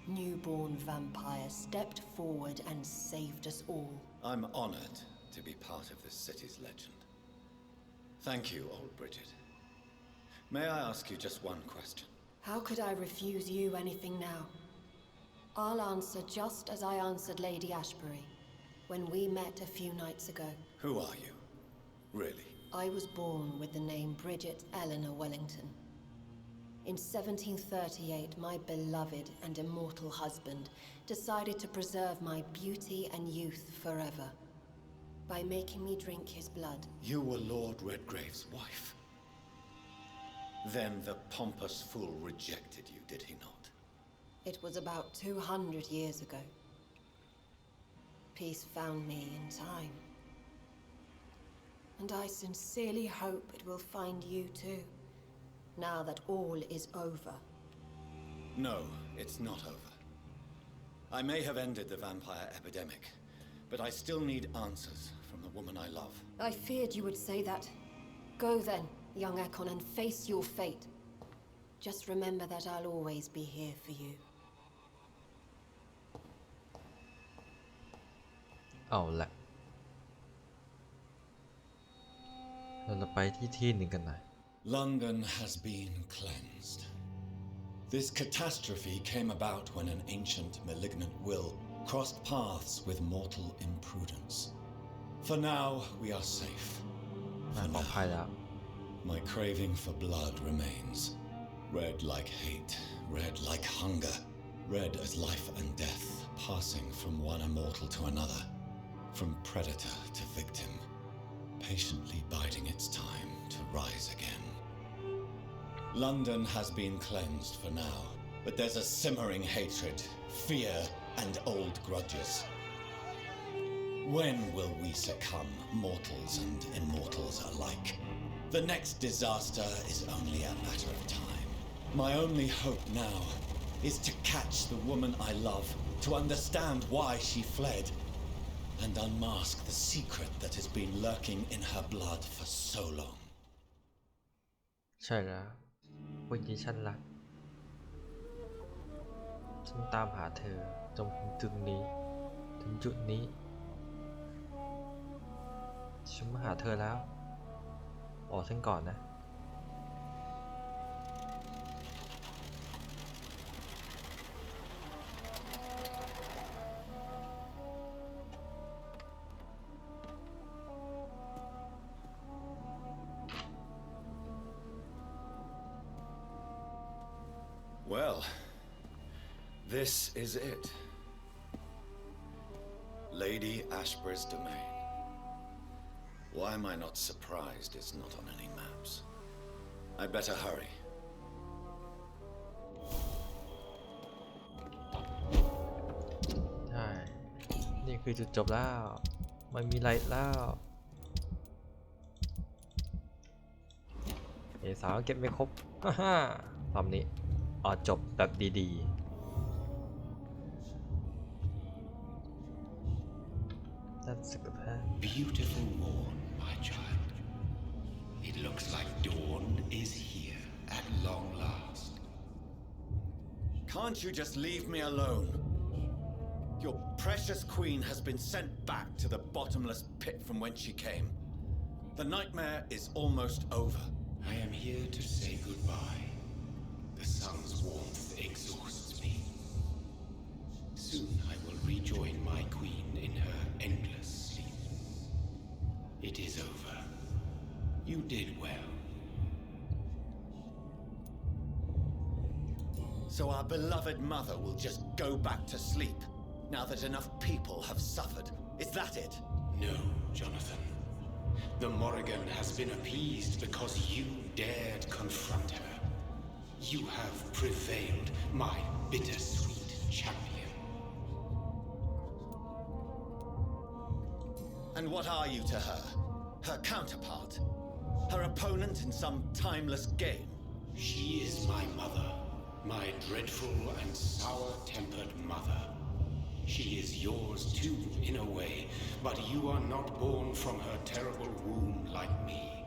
newborn vampire, stepped forward and saved us all. I'm honored to be part of this city's legend. Thank you, old Bridget. May I ask you just one question? How could I refuse you anything now? I'll answer just as I answered Lady Ashbury when we met a few nights ago. Who are you? Really? I was born with the name Bridget Eleanor Wellington. In 1738, my beloved and immortal husband decided to preserve my beauty and youth forever by making me drink his blood. You were Lord Redgrave's wife. Then the pompous fool rejected you, did he not? It was about 200 years ago. Peace found me in time. And I sincerely hope it will find you too, now that all is over. No, it's not over. I may have ended the vampire epidemic, but I still need answers from the woman I love. I feared you would say that. Go then, young Ekon, and face your fate. Just remember that I'll always be here for you. เอาละเราไปที่หนึ่งกันหน่อย London has been cleansed. This catastrophe came about when an ancient malignant will crossed paths with mortal imprudence. For now, we are safe. For ปลอดภัยแล้ว my craving for blood remains. Red like hate, red like hunger, red as life and death, passing from one immortal to another, from predator to victim, patiently biding its time to rise again. London has been cleansed for now, but there's a simmering hatred, fear, and old grudges. When will we succumb, mortals and immortals alike? The next disaster is only a matter of time. My only hope now is to catch the woman I love, to understand why she fled, and unmask the secret that has been lurking in her blood for so long. ใช่แล้วผู้หญิงที่ฉันรักฉันตามหาเธอจนถึงนี้ถึงจุดนี้ฉันมาหาเธอแล้วออกฉันก่อนนะ Well, this is it. Lady Ashbury's domain. Why am I not surprised it's not on any maps? I'd better hurry. ใช่ นี่คือจุดจบแล้วไม่มีอะไรแล้วเอสาวเก็บไม่ครบฮ่ารอบนี้จบแบบดีๆ That's a good plan. Beautiful morn, my child. It looks like dawn is here at long last. Can't you just leave me alone? Your precious queen has been sent back to the bottomless pit from whence she came. The nightmare is almost over. I am here to say goodbye. The sun's warmth exhausts me. Soon I will rejoin So our beloved mother will just go back to sleep, now that enough people have suffered. Is that it? No, Jonathan. The Morrigan has been appeased because you dared confront her. You have prevailed, my bittersweet champion. And what are you to her? Her counterpart? Her opponent in some timeless game? She is my mother, my dreadful and sour-tempered mother. She is yours too, in a way, but you are not born from her terrible womb like me.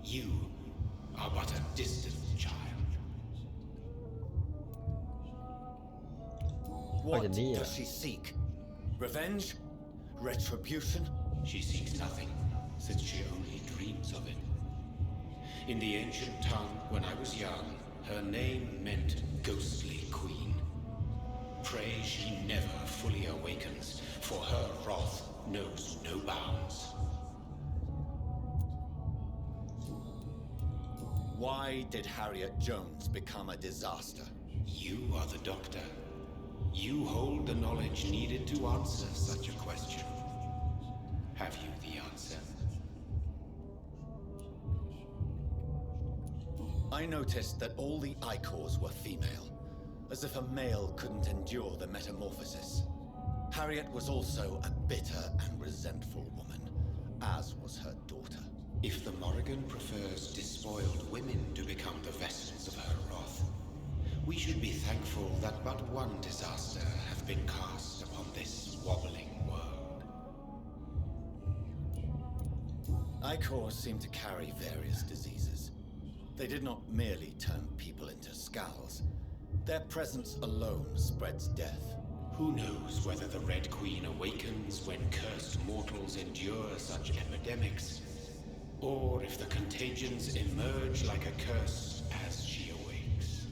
You are but a distant child. What does she seek? Revenge? Retribution? She seeks nothing, since she only dreams of it. In the ancient tongue, when I was young, her name meant ghostly queen. Pray she never fully awakens, for her wrath knows no bounds. Why did Harriet Jones become a disaster? You are the doctor. You hold the knowledge needed to answer such a question. Have you the answer? I noticed that all the Icors were female, as if a male couldn't endure the metamorphosis. Harriet was also a bitter and resentful woman, as was her daughter. If the Morrigan prefers despoiled women to become the vessels of her wrath, we should be thankful that but one disaster hath been cast upon this wobbling world. Icors seem to carry various diseases. They did not merely turn people into skulls. Their presence alone spreads death. Who knows whether the Red Queen awakens when cursed mortals endure such epidemics, or if the contagions emerge like a curse as she awakes.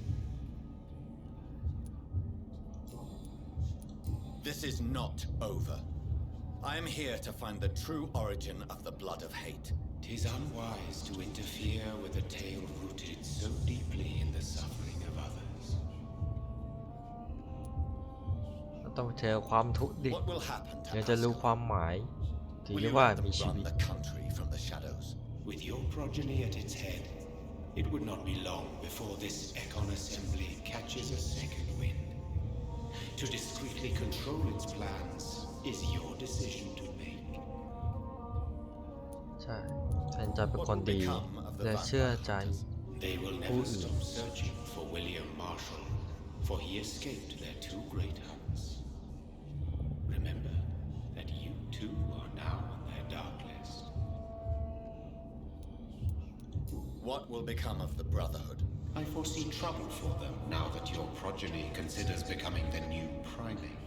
This is not over. I am here to find the true origin of the blood of hate. 'Tis unwise to interfere with a tale rooted so deeply in the suffering of others. ต้องเจอความทุกข์ดิ What will happen to ยังจะรู้ความหมายที่ Will เรีย you กว่า let them มีชี run วิต the country from the shadows? With your progeny at its head, it would not be long before this Econ Assembly catches a second wind. To discreetly control its plans is your decision to make. ใช่ฉันจะเป็นคนดีและเชื่อใจ They will never stop searching for William Marshall, for he escaped their two great hunts. Remember that you too are now on their dark list. What will become of the Brotherhood? I foresee trouble for them now that your progeny considers becoming the new primate.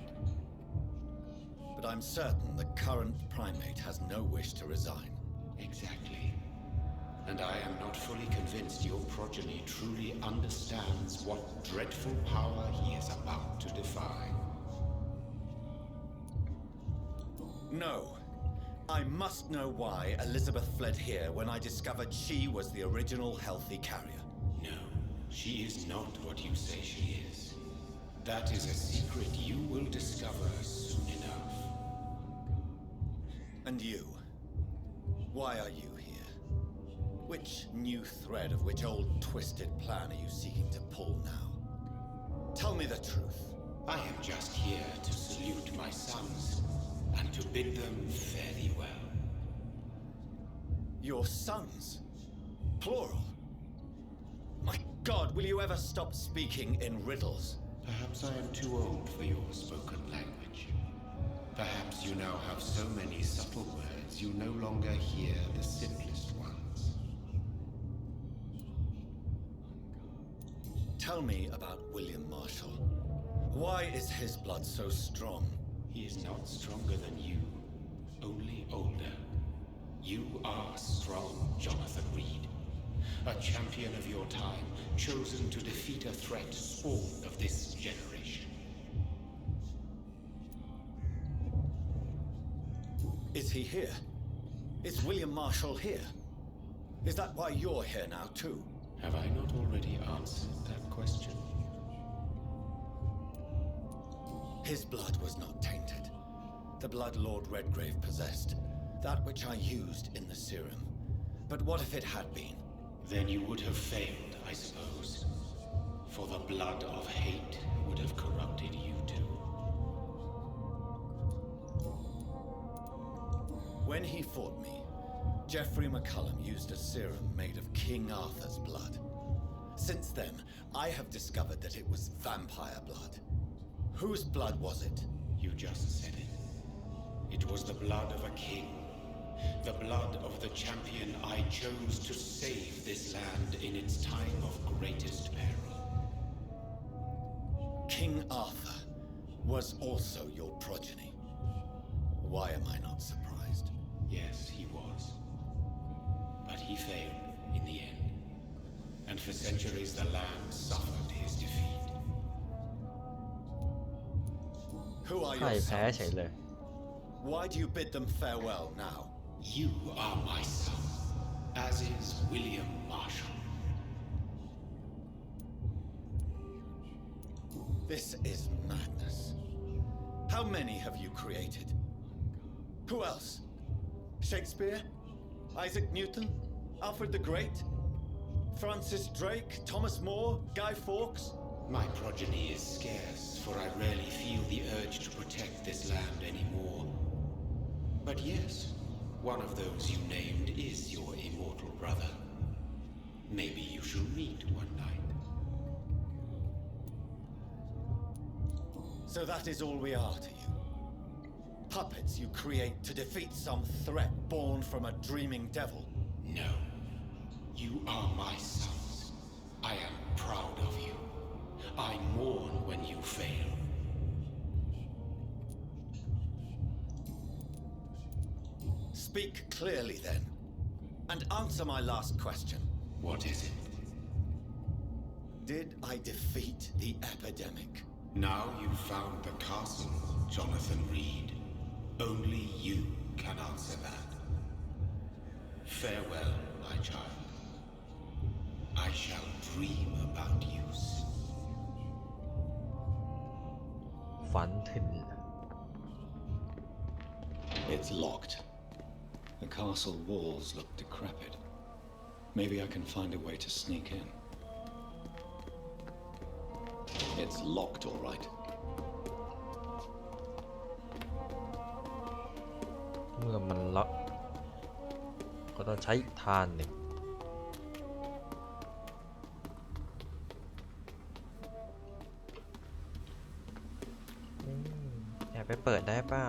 But I'm certain the current primate has no wish to resign. Exactly. And I am not fully convinced your progeny truly understands what dreadful power he is about to defy. No. I must know why Elizabeth fled here when I discovered she was the original healthy carrier. No, she is not what you say she is. That is a secret you will discover soon enough. And you? Why are you here? Which new thread of which old twisted plan are you seeking to pull now? Tell me the truth. I am just here to salute my sons and to bid them fare thee well. Your sons? Plural? My God, will you ever stop speaking in riddles? Perhaps I am too old for your spoken language. Perhaps you now have so many subtle words you no longer hear the simplest ones. Tell me about William Marshall. Why is his blood so strong? He is not stronger than you, only older. You are strong, Jonathan Reed. A champion of your time, chosen to defeat a threat spawn of this generation. Is he here? Is William Marshall here? Is that why you're here now, too? Have I not already answered that question? His blood was not tainted. The blood Lord Redgrave possessed. That which I used in the serum. But what if it had been? Then you would have failed, I suppose. For the blood of hate would have corrupted you too. When he fought me, Geoffrey McCullum used a serum made of King Arthur's blood. Since then, I have discovered that it was vampire blood. Whose blood was it? You just said it. It was the blood of a king. The blood of the champion I chose to save this land in its time of greatest peril. King Arthur was also your progeny. Why am I not surprised? Yes, he was. But he failed in the end. And for centuries the land suffered his defeat. Who are ใคร your แพ้เฉย sons? เลย Why do you bid them farewell now? You are my son, as is William Marshall. This is madness. How many have you created? Who else? Shakespeare? Isaac Newton? Alfred the Great? Francis Drake? Thomas More? Guy Fawkes? My progeny is scarce, for I rarely feel the urge to protect this land anymore. But yes, one of those you named is your immortal brother. Maybe you shall meet one night. So that is all we are to you? Puppets you create to defeat some threat born from a dreaming devil? No. You are my sons. I am proud of you. I mourn when you fail. Speak clearly then, and answer my last question. What is it? Did I defeat the epidemic? Now you've found the castle, Jonathan Reed. Only you can answer that. Farewell, my child. I shall dream about you soon. ฝันถึง It's locked. The castle walls look decrepit. Maybe I can find a way to sneak in. It's locked, all right. เมื่อมันล็อกก็ต้องใช้ทานหนึ่งแอบไปเปิดได้เปล่า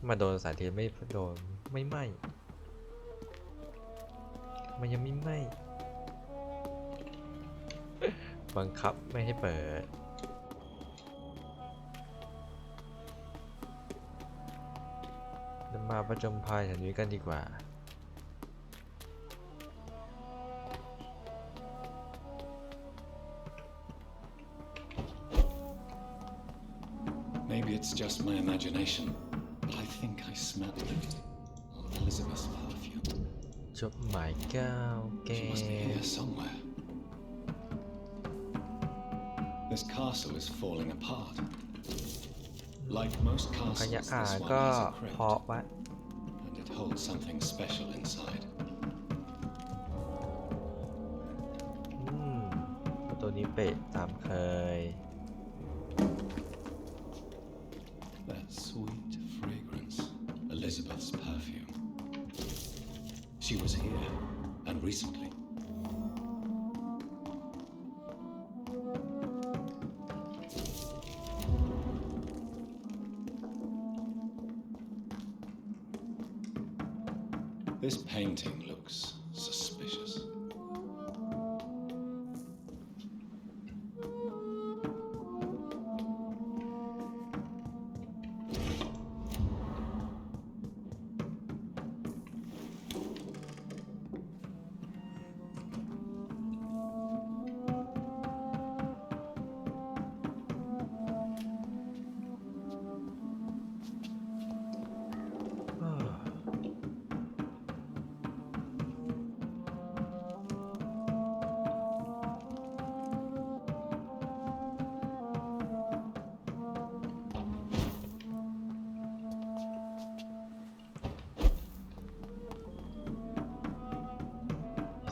มาโดนสายเทียนไม่โดนไม่ไหมมันยังไม่ไหมบังคับไม่ให้เปิดมาประจมภัยแถวนี้กันดีกว่า Maybe it's just my imagination, but I think I smell Elizabeth's perfume. จดหมายก้าวแก้ She must be here somewhere. This castle is falling apart. Like most ขยะ castles, this one ก็ has a เพาะ crypt, ไว้ and it holds something special inside. ตัวนี้เป๊ะตามเคย That sweet fragrance, Elizabeth's perfume. She was here, and recently. This painting looks suspicious.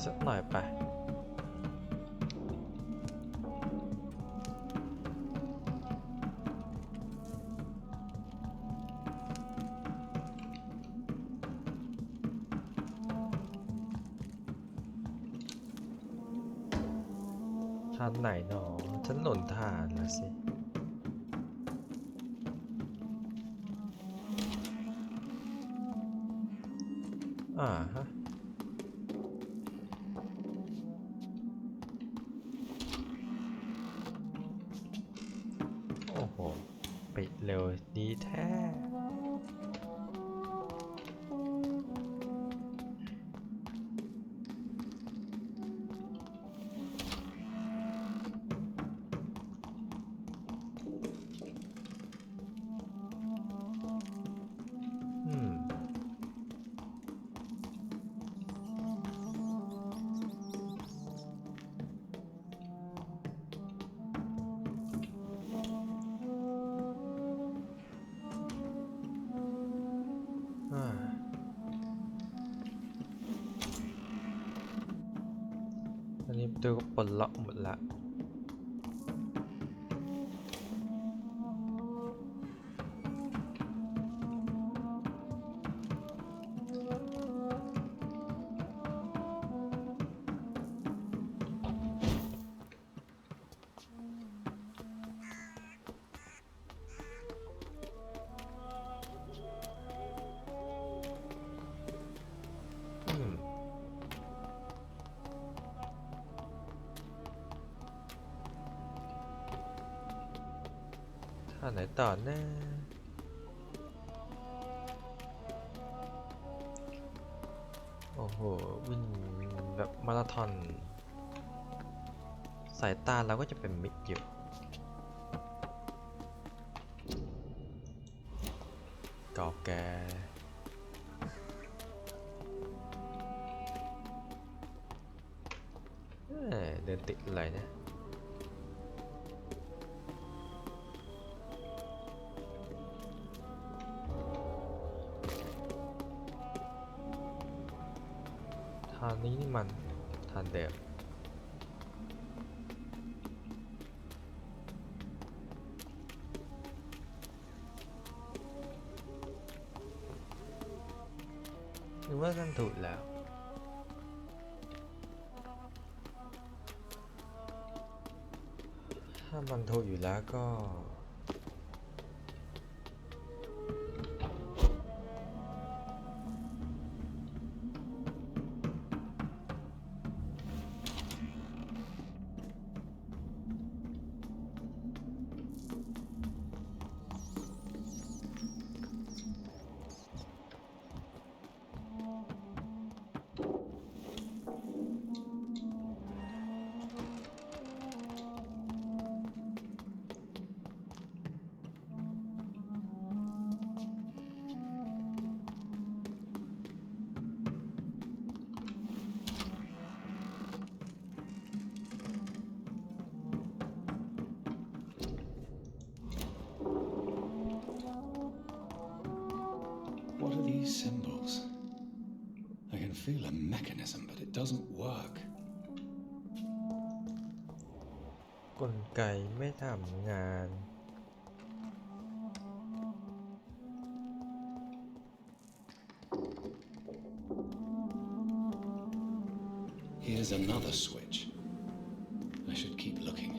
สักหน่อยไปทางไหนหนอฉันหล่นทางนะสิฮะโอ้โหปิดเร็วดีแท้อันนี้ประตูก็ปลดล็อกหมดละท่าไหนต่อนะโอ้โหวิ่งแบบมาราธอนสายตาเราก็จะเป็นมิดอยู่เก่าแก่เดินติดอะไรเนี่ยทางนี้นี่มันทางเดิมหรือว่ากันถูกแล้วถ้ามันถูกอยู่แล้วก็ What are these symbols? I can feel a mechanism, but it doesn't work. กลไกไม่ทำงาน Here's another switch. I should keep looking.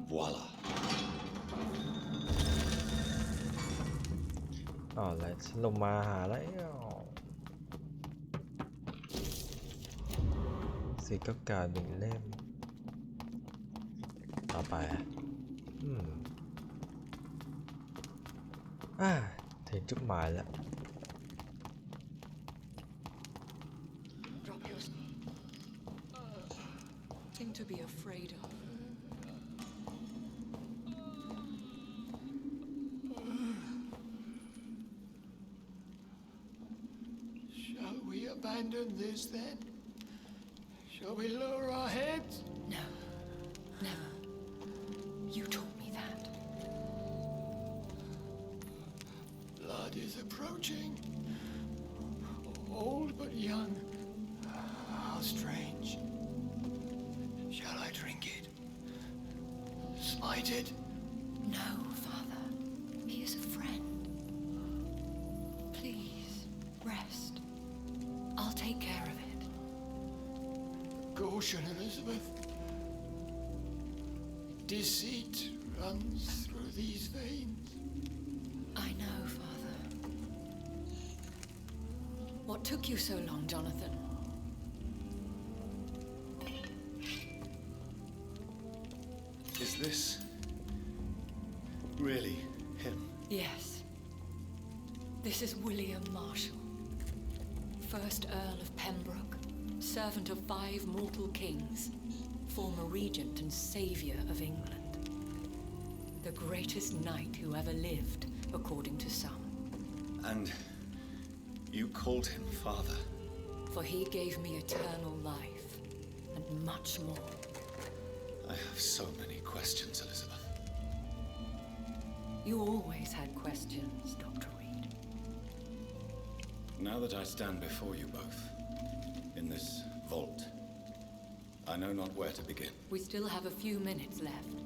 Voila. อะไรฉันลงมาหาแล้วสีก็การหนึ่งเล่มต่อไปถึงจุดหมายแล้ว Drop your thing to be afraid of. Shall we abandon this then? Shall we lower our heads? No, never. You taught me that. blood is approaching. Old but young. How strange. Shall I drink it? Smite it? No, Father. He is a friend. Please, rest. I'll take care of it. Caution, Elizabeth. Deceit runs through these veins. I know, Father. What took you so long, Jonathan? Is this really him? Yes. This is William Marshall, 1st Earl of Pembroke, servant of 5 mortal kings, former regent and savior of England. The greatest knight who ever lived, according to some. And you called him father? For he gave me eternal life, and much more. I have so many questions, Elizabeth. You always had questions, Dr. Reed. Now that I stand before you both, in this vault, I know not where to begin. We still have a few minutes left.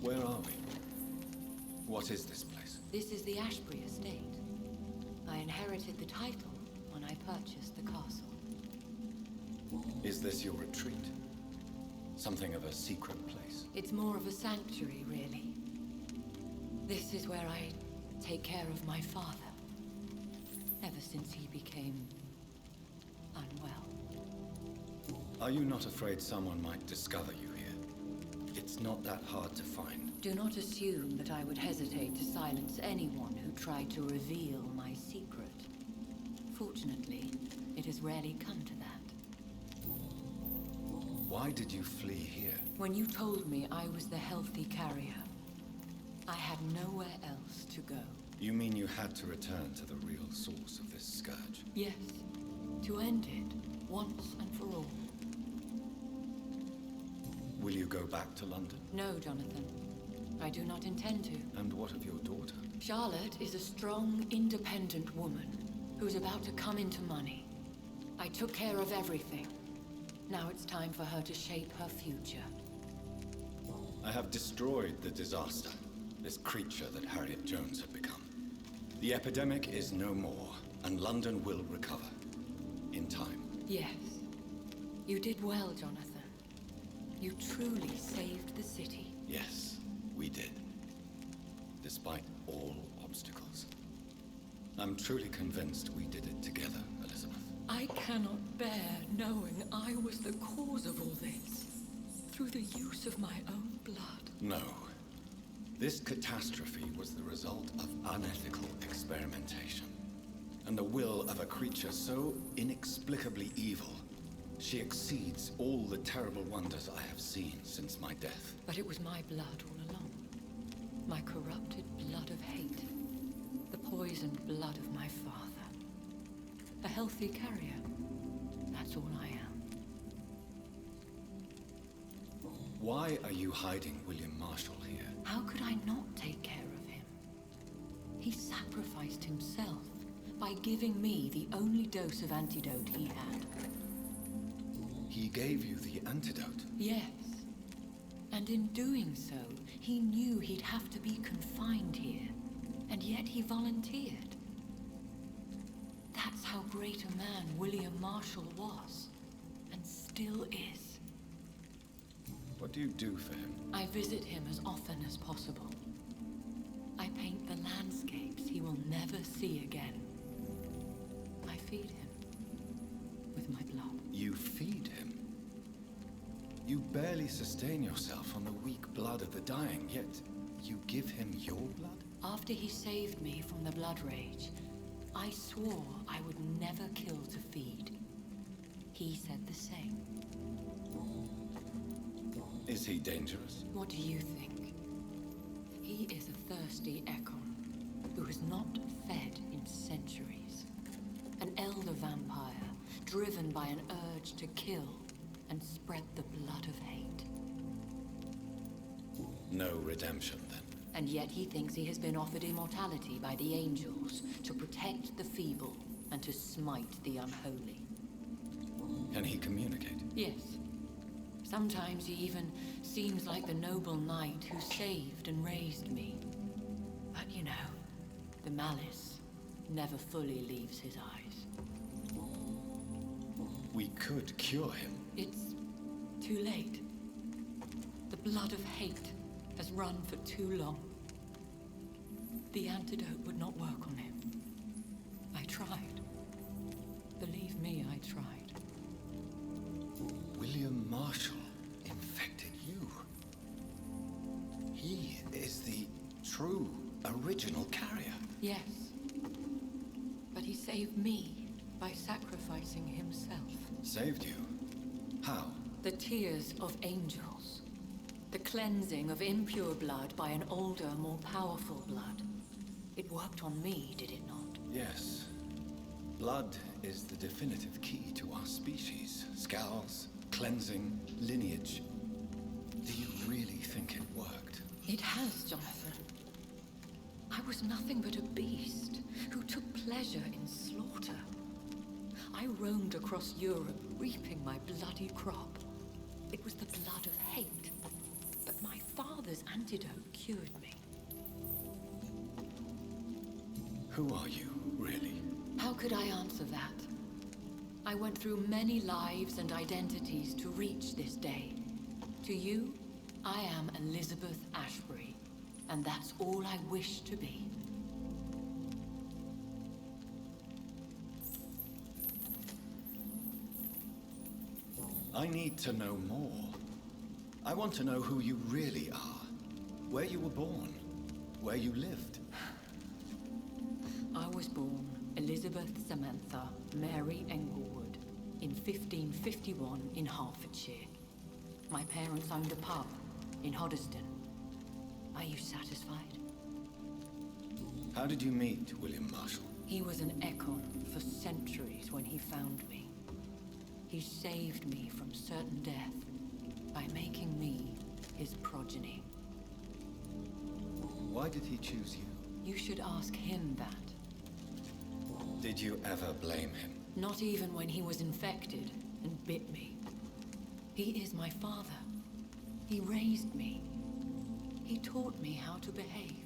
Where are we? What is this place? This is the Ashbury Estate. I inherited the title when I purchased the castle. Is this your retreat? Something of a secret place? It's more of a sanctuary, really. This is where I take care of my father, ever since he became unwell. Are you not afraid someone might discover you here? It's not that hard to find. Do not assume that I would hesitate to silence anyone who tried to reveal my secret. Fortunately, it has rarely come to that. Why did you flee here? When you told me I was the healthy carrier, I had nowhere else to go. You mean you had to return to the real source of this scourge? Yes, to end it once and for all. Will you go back to London? No, Jonathan. I do not intend to. And what of your daughter? Charlotte is a strong, independent woman who's about to come into money. I took care of everything. Now it's time for her to shape her future. I have destroyed the disaster, this creature that Harriet Jones had become. The epidemic is no more, and London will recover. In time. Yes. You did well, Jonathan. You truly saved the city. Yes, we did. Despite all obstacles. I'm truly convinced we did it together, Elizabeth. I cannot bear knowing I was the cause of all this, through the use of my own blood. No. This catastrophe was the result of unethical experimentation, and the will of a creature so inexplicably evil, she exceeds all the terrible wonders I have seen since my death. But it was my blood all along. My corrupted blood of hate. The poisoned blood of my father. A healthy carrier. That's all I am. Why are you hiding William Marshall here? How could I not take care of him? He sacrificed himself by giving me the only dose of antidote he had. He gave you the antidote? Yes. And in doing so, he knew he'd have to be confined here. And yet he volunteered. That's how great a man William Marshall was. And still is. What do you do for him? I visit him as often as possible. I paint the landscapes he will never see again. I feed him with my blood. You feed him? You barely sustain yourself on the weak blood of the dying, yet you give him your blood? After he saved me from the blood rage, I swore I would never kill to feed. He said the same. Is he dangerous? What do you think? He is a thirsty Ekon who has not fed in centuries. An elder vampire, driven by an urge to kill and spread the blood of hate. No redemption, then? And yet he thinks he has been offered immortality by the angels to protect the feeble and to smite the unholy. Can he communicate? Yes. Sometimes he even seems like the noble knight who saved and raised me. But you know, the malice never fully leaves his eyes. We could cure him. It's too late. The blood of hate has run for too long. The antidote would not work on him. I tried. Believe me, I tried. William Marshall infected you. He is the true, original carrier. Yes. But he saved me by sacrificing himself. Saved you? How? The tears of angels. The cleansing of impure blood by an older, more powerful blood. It worked on me, did it not? Yes. Blood is the definitive key to our species. Scowls, cleansing, lineage. Do you really think it worked? It has, Jonathan. I was nothing but a beast who took pleasure in slaughter. I roamed across Europe, reaping my bloody crop. It was the blood of hate. But my father's antidote cured me. Who are you, really? How could I answer that? I went through many lives and identities to reach this day. To you, I am Elizabeth Ashbury, and that's all I wish to be. I need to know more. I want to know who you really are. Where you were born. Where you lived. I was born Elizabeth Samantha Mary Englewood in 1551 in Hertfordshire. My parents owned a pub in Hoddesdon. Are you satisfied? How did you meet William Marshall? He was an Econ for centuries when he found me. He saved me from certain death by making me his progeny. Why did he choose you? You should ask him that. Did you ever blame him? Not even when he was infected and bit me. He is my father. He raised me. He taught me how to behave.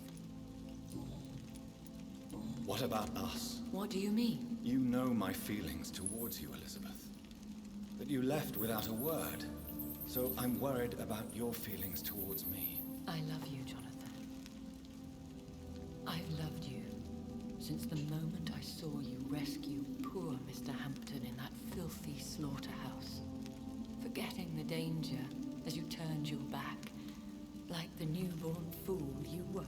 What about us? What do you mean? You know my feelings towards you, Elizabeth. But you left without a word. So I'm worried about your feelings towards me. I love you, Jonathan. I've loved you since the moment I saw you rescue poor Mr. Hampton in that filthy slaughterhouse. Forgetting the danger as you turned your back, like the newborn fool you were.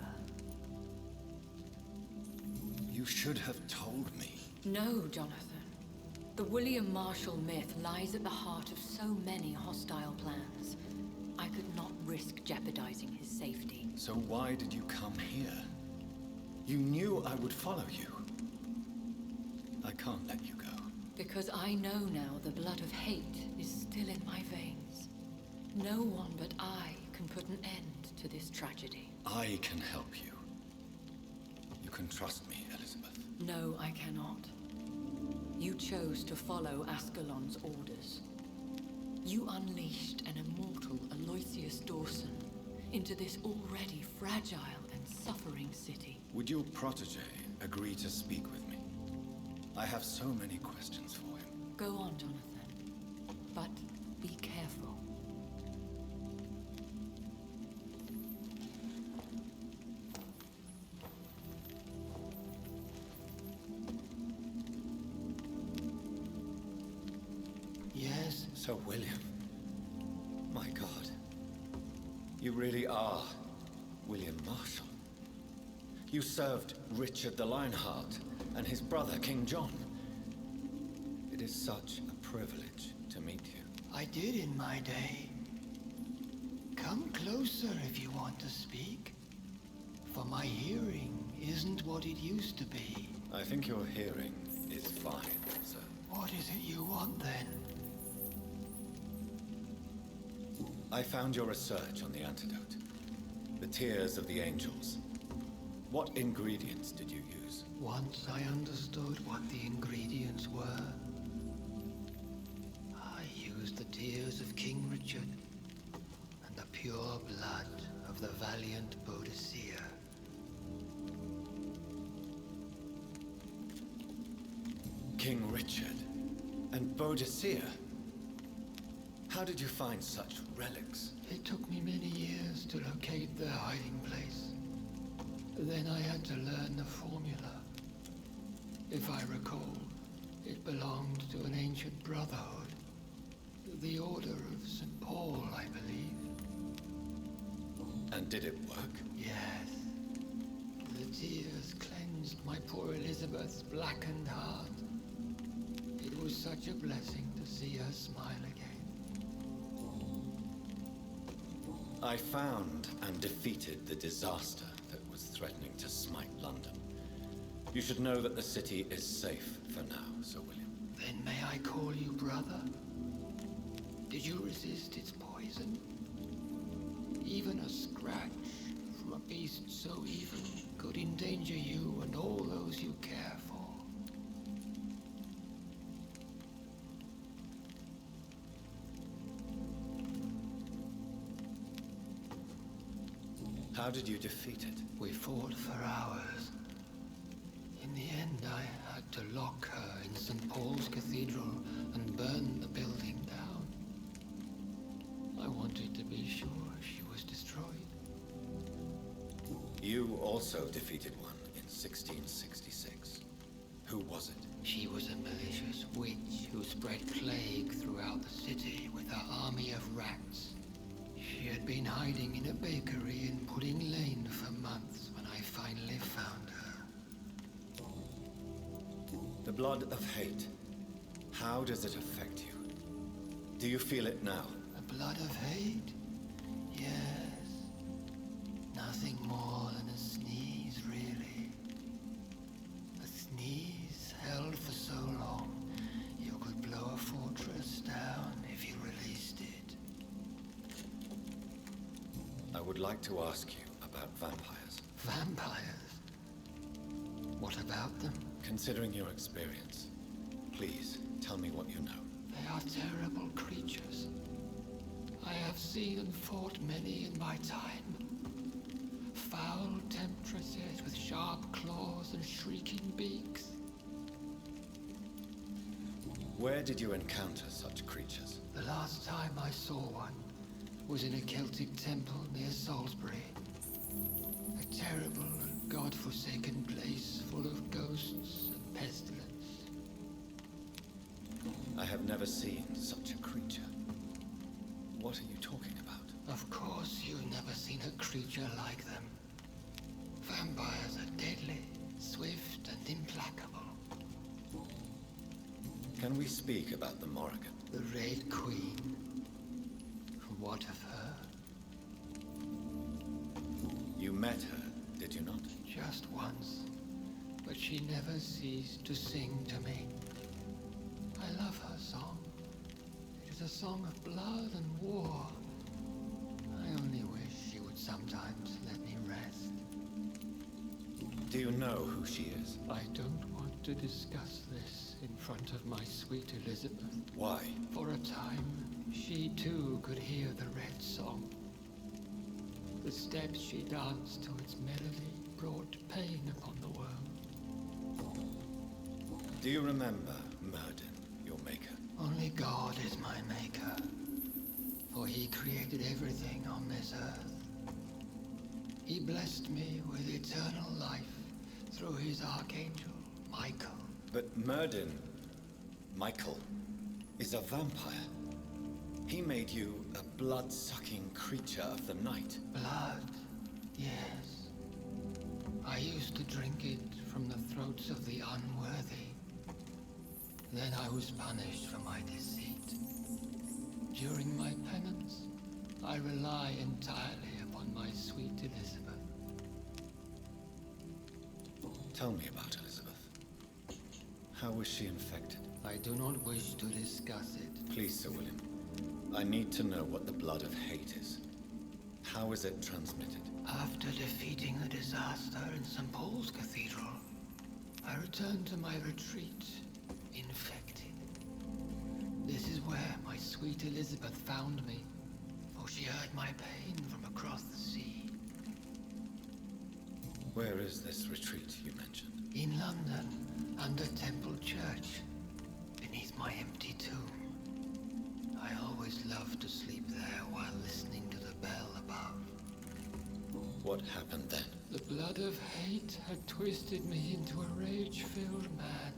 You should have told me. No, Jonathan. The William Marshall myth lies at the heart of so many hostile plans. I could not risk jeopardizing his safety. So why did you come here? You knew I would follow you. I can't let you go. Because I know now the blood of hate is still in my veins. No one but I can put an end to this tragedy. I can help you. You can trust me, Elizabeth. No, I cannot. You chose to follow Ascalon's orders. You unleashed an immortal Aloysius Dawson into this already fragile and suffering city. Would your protege agree to speak with me? I have so many questions for him. Go on, Jonathan. But be careful. Yes? Sir William. My God. You really are William Marshall. You served Richard the Lionheart and his brother, King John. It is such a privilege to meet you. I did in my day. Come closer if you want to speak. For my hearing isn't what it used to be. I think your hearing is fine, sir. What is it you want then? I found your research on the antidote. The tears of the angels. What ingredients did you use? Once I understood what the ingredients were, I used the tears of King Richard and the pure blood of the valiant Boadicea. King Richard and Boadicea? How did you find such relics? It took me many years to locate their hiding place. Then I had to learn the formula. If I recall, it belonged to an ancient brotherhood. The Order of St. Paul, I believe. And did it work? Yes. The tears cleansed my poor Elizabeth's blackened heart. It was such a blessing to see her smile again. I found and defeated the disaster that was threatening to smite London. You should know that the city is safe for now, Sir William. Then may I call you brother? Did you resist its poison? Even a scratch from a beast so evil could endanger you and all those you care for. How did you defeat it? We fought for hours. In the end, I had to lock her in St. Paul's Cathedral and burn the building down. I wanted to be sure she was destroyed. You also defeated one in 1666. Who was it? She was a malicious witch who spread plague throughout the city with her army of rats. She had been hiding in a bakery in Pudding Lane for months when I finally found her. The blood of hate. How does it affect you? Do you feel it now? The blood of hate? Yes. Nothing more than a sneeze, really. A sneeze held for so long, you could blow a fortress down if you released it. I would like to ask you about vampires. Vampires? What about them? Considering your experience, please tell me what you know. They are terrible creatures. I have seen and fought many in my time. Foul temptresses with sharp claws and shrieking beaks. Where did you encounter such creatures? The last time I saw one was in a Celtic temple near Salisbury. A terrible and god-forsaken place full of ghosts and pestilence. I have never seen such a creature. What are you talking about? Of course you've never seen a creature like them. Vampires are deadly, swift and implacable. Can we speak about the Morrigan? The Red Queen. What of her? You met her, did you not? Just once, but she never ceased to sing to me. I love her song. It is a song of blood and war. I only wish she would sometimes let me rest. Do you know who she is? I don't want to discuss this in front of my sweet Elizabeth. Why? For a time, she too could hear the red song. The steps she danced to its melody brought pain upon the world. Do you remember Murden, your maker? Only God is my maker, for he created everything on this earth. He blessed me with eternal life through his archangel, Michael. But Murden, Michael, is a vampire. He made you a blood-sucking creature of the night. Blood, yes. I used to drink it from the throats of the unworthy. Then I was punished for my deceit. During my penance, I rely entirely upon my sweet Elizabeth. Tell me about Elizabeth. How was she infected? I do not wish to discuss it. Please, Sir William. I need to know what the blood of hate is. How is it transmitted? After defeating the disaster in St. Paul's Cathedral, I returned to my retreat, infected. This is where my sweet Elizabeth found me, for she heard my pain from across the sea. Where is this retreat you mentioned? In London, under Temple Church, beneath my empty tomb. I always loved to sleep there while listening to the bell above. What happened then? The blood of hate had twisted me into a rage-filled man.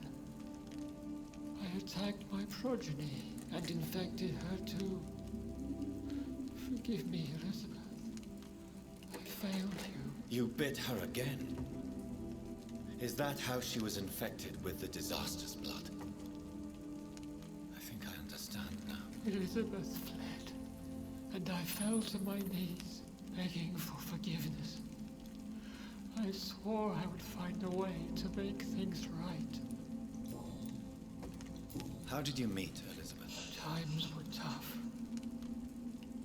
I attacked my progeny and infected her too. Forgive me, Elizabeth. I failed you. You bit her again? Is that how she was infected with the disaster's blood? I think I understand now. Elizabeth fled, and I fell to my knees, begging for forgiveness. I swore I would find a way to make things right. How did you meet Elizabeth? Times were tough.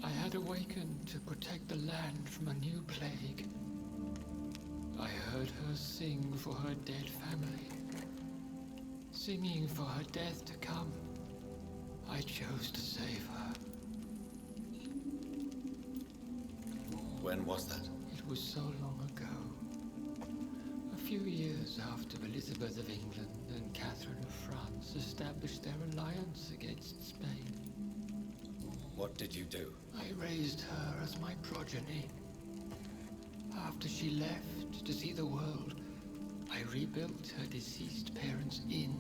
I had awakened to protect the land from a new plague. I heard her sing for her dead family. Singing for her death to come. I chose to save her. When was that? It was so long ago. A few years after Elizabeth of England and Catherine of France established their alliance against Spain. What did you do? I raised her as my progeny. After she left to see the world, I rebuilt her deceased parents' inn.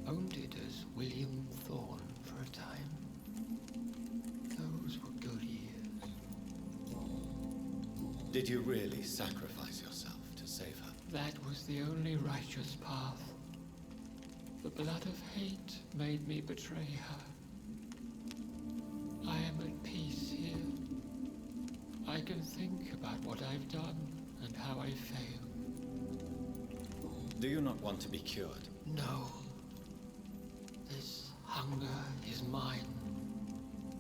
Owned it as William Thorne for a time. Those were good years. Did you really sacrifice yourself to save her? That was the only righteous path. The blood of hate made me betray her. I am at peace here. I can think about what I've done and how I failed. Do you not want to be cured? No. This hunger is mine.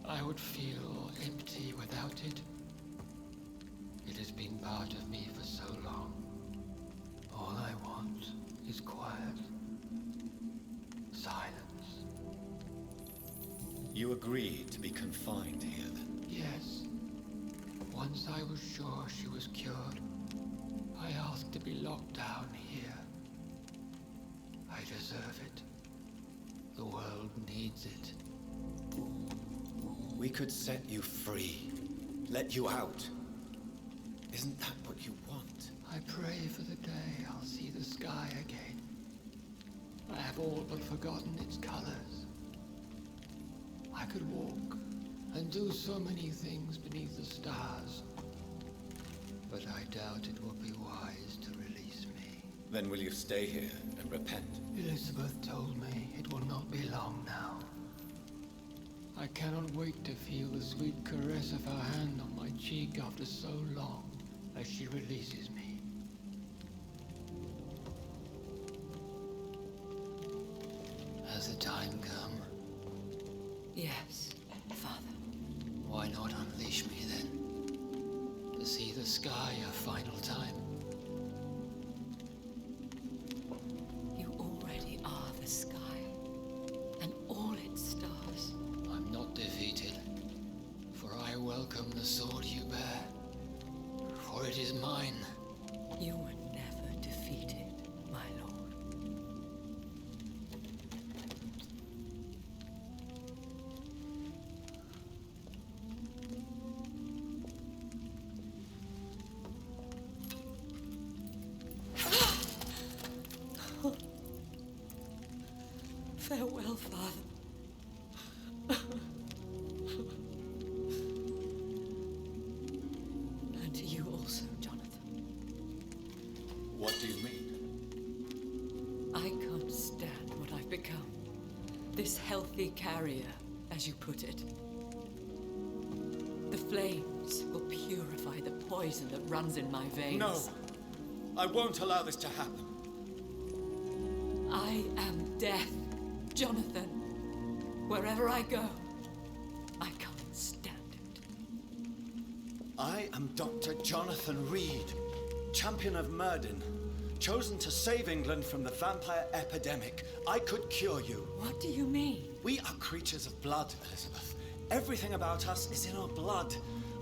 I would feel empty without it. It has been part of me for so long. All I want is quiet. Silence. You agreed to be confined here then? Yes. Once I was sure she was cured, I asked to be locked down here. I deserve it. The world needs it. We could set you free. Let you out. Isn't that what you want? I pray for the day I'll see the sky again. I have all but forgotten its colors. I could walk and do so many things beneath the stars. But I doubt it will be wise to release me. Then will you stay here and repent? Elizabeth told me it will not be long now. I cannot wait to feel the sweet caress of her hand on my cheek after so long as she releases me. Has the time come? Yes, Father. Why not unleash me then? To see the sky a final time. You already are the sky, and all its stars. I'm not defeated, for I welcome the sword you bear, for it is mine. You were never defeated, my lord. Farewell, Father. And to you also, Jonathan. What do you mean? I can't stand what I've become. This healthy carrier, as you put it. The flames will purify the poison that runs in my veins. No! I won't allow this to happen. I am death, Jonathan. Wherever I go, I can't stand it. I am Dr. Jonathan Reed, champion of Murden, chosen to save England from the vampire epidemic. I could cure you. What do you mean? We are creatures of blood, Elizabeth. Everything about us is in our blood.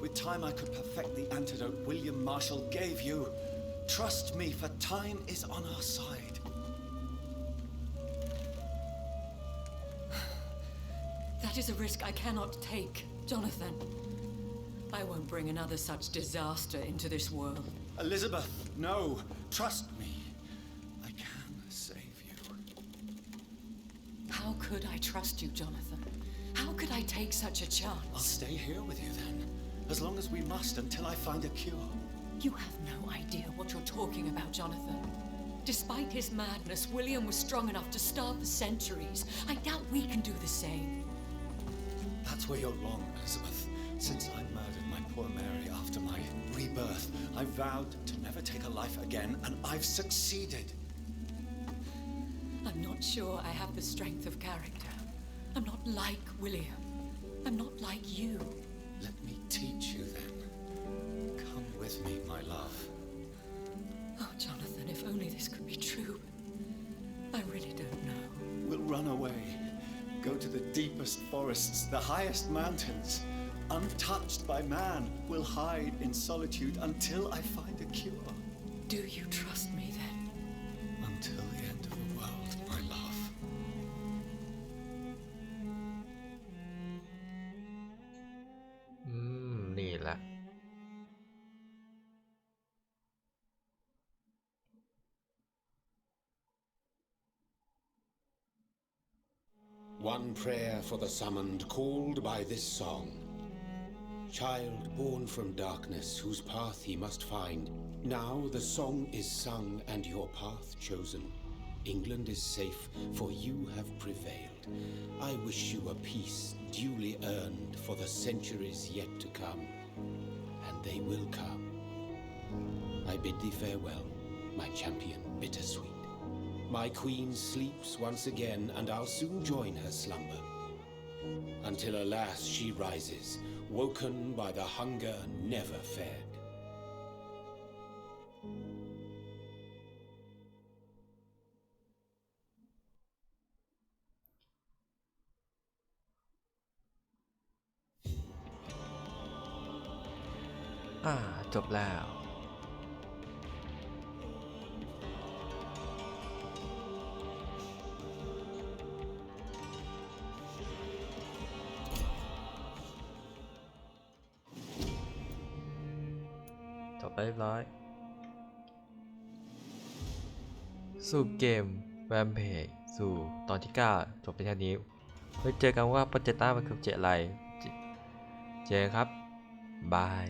With time, I could perfect the antidote William Marshall gave you. Trust me, for time is on our side. That is a risk I cannot take, Jonathan. I won't bring another such disaster into this world. Elizabeth, no. Trust me. I can save you. How could I trust you, Jonathan? How could I take such a chance? I'll stay here with you then. As long as we must, until I find a cure. You have no idea what you're talking about, Jonathan. Despite his madness, William was strong enough to starve for centuries. I doubt we can do the same. That's where you're wrong, Elizabeth. Since I murdered my poor Mary after my rebirth, I vowed to never take a life again, and I've succeeded. I'm not sure I have the strength of character. I'm not like William. I'm not like you. Let me teach you then. Come with me, my love. Oh, Jonathan, if only this could be true. I really don't know. We'll run away. Go to the deepest forests, the highest mountains. Untouched by man, we'll hide in solitude until I find a cure. Do you trust me then? Until the end of the world, my love. นี่แหละ One prayer for the summoned called by this song. Child born from darkness, whose path he must find. Now the song is sung and your path chosen. England is safe, for you have prevailed. I wish you a peace duly earned for the centuries yet to come. And they will come. I bid thee farewell, my champion bittersweet. My queen sleeps once again, and I'll soon join her slumber. Until alas she rises, woken by the hunger never fed. Ah, จบแล้ว จบไปเรียบร้อย สู่เกม Vampyr สู่ตอนที่ 9 จบไปแค่นี้ไว้เจอกันว่าโปรเจกต์หน้ามันคือโปรเจกต์อะไร เจอกันครับ บาย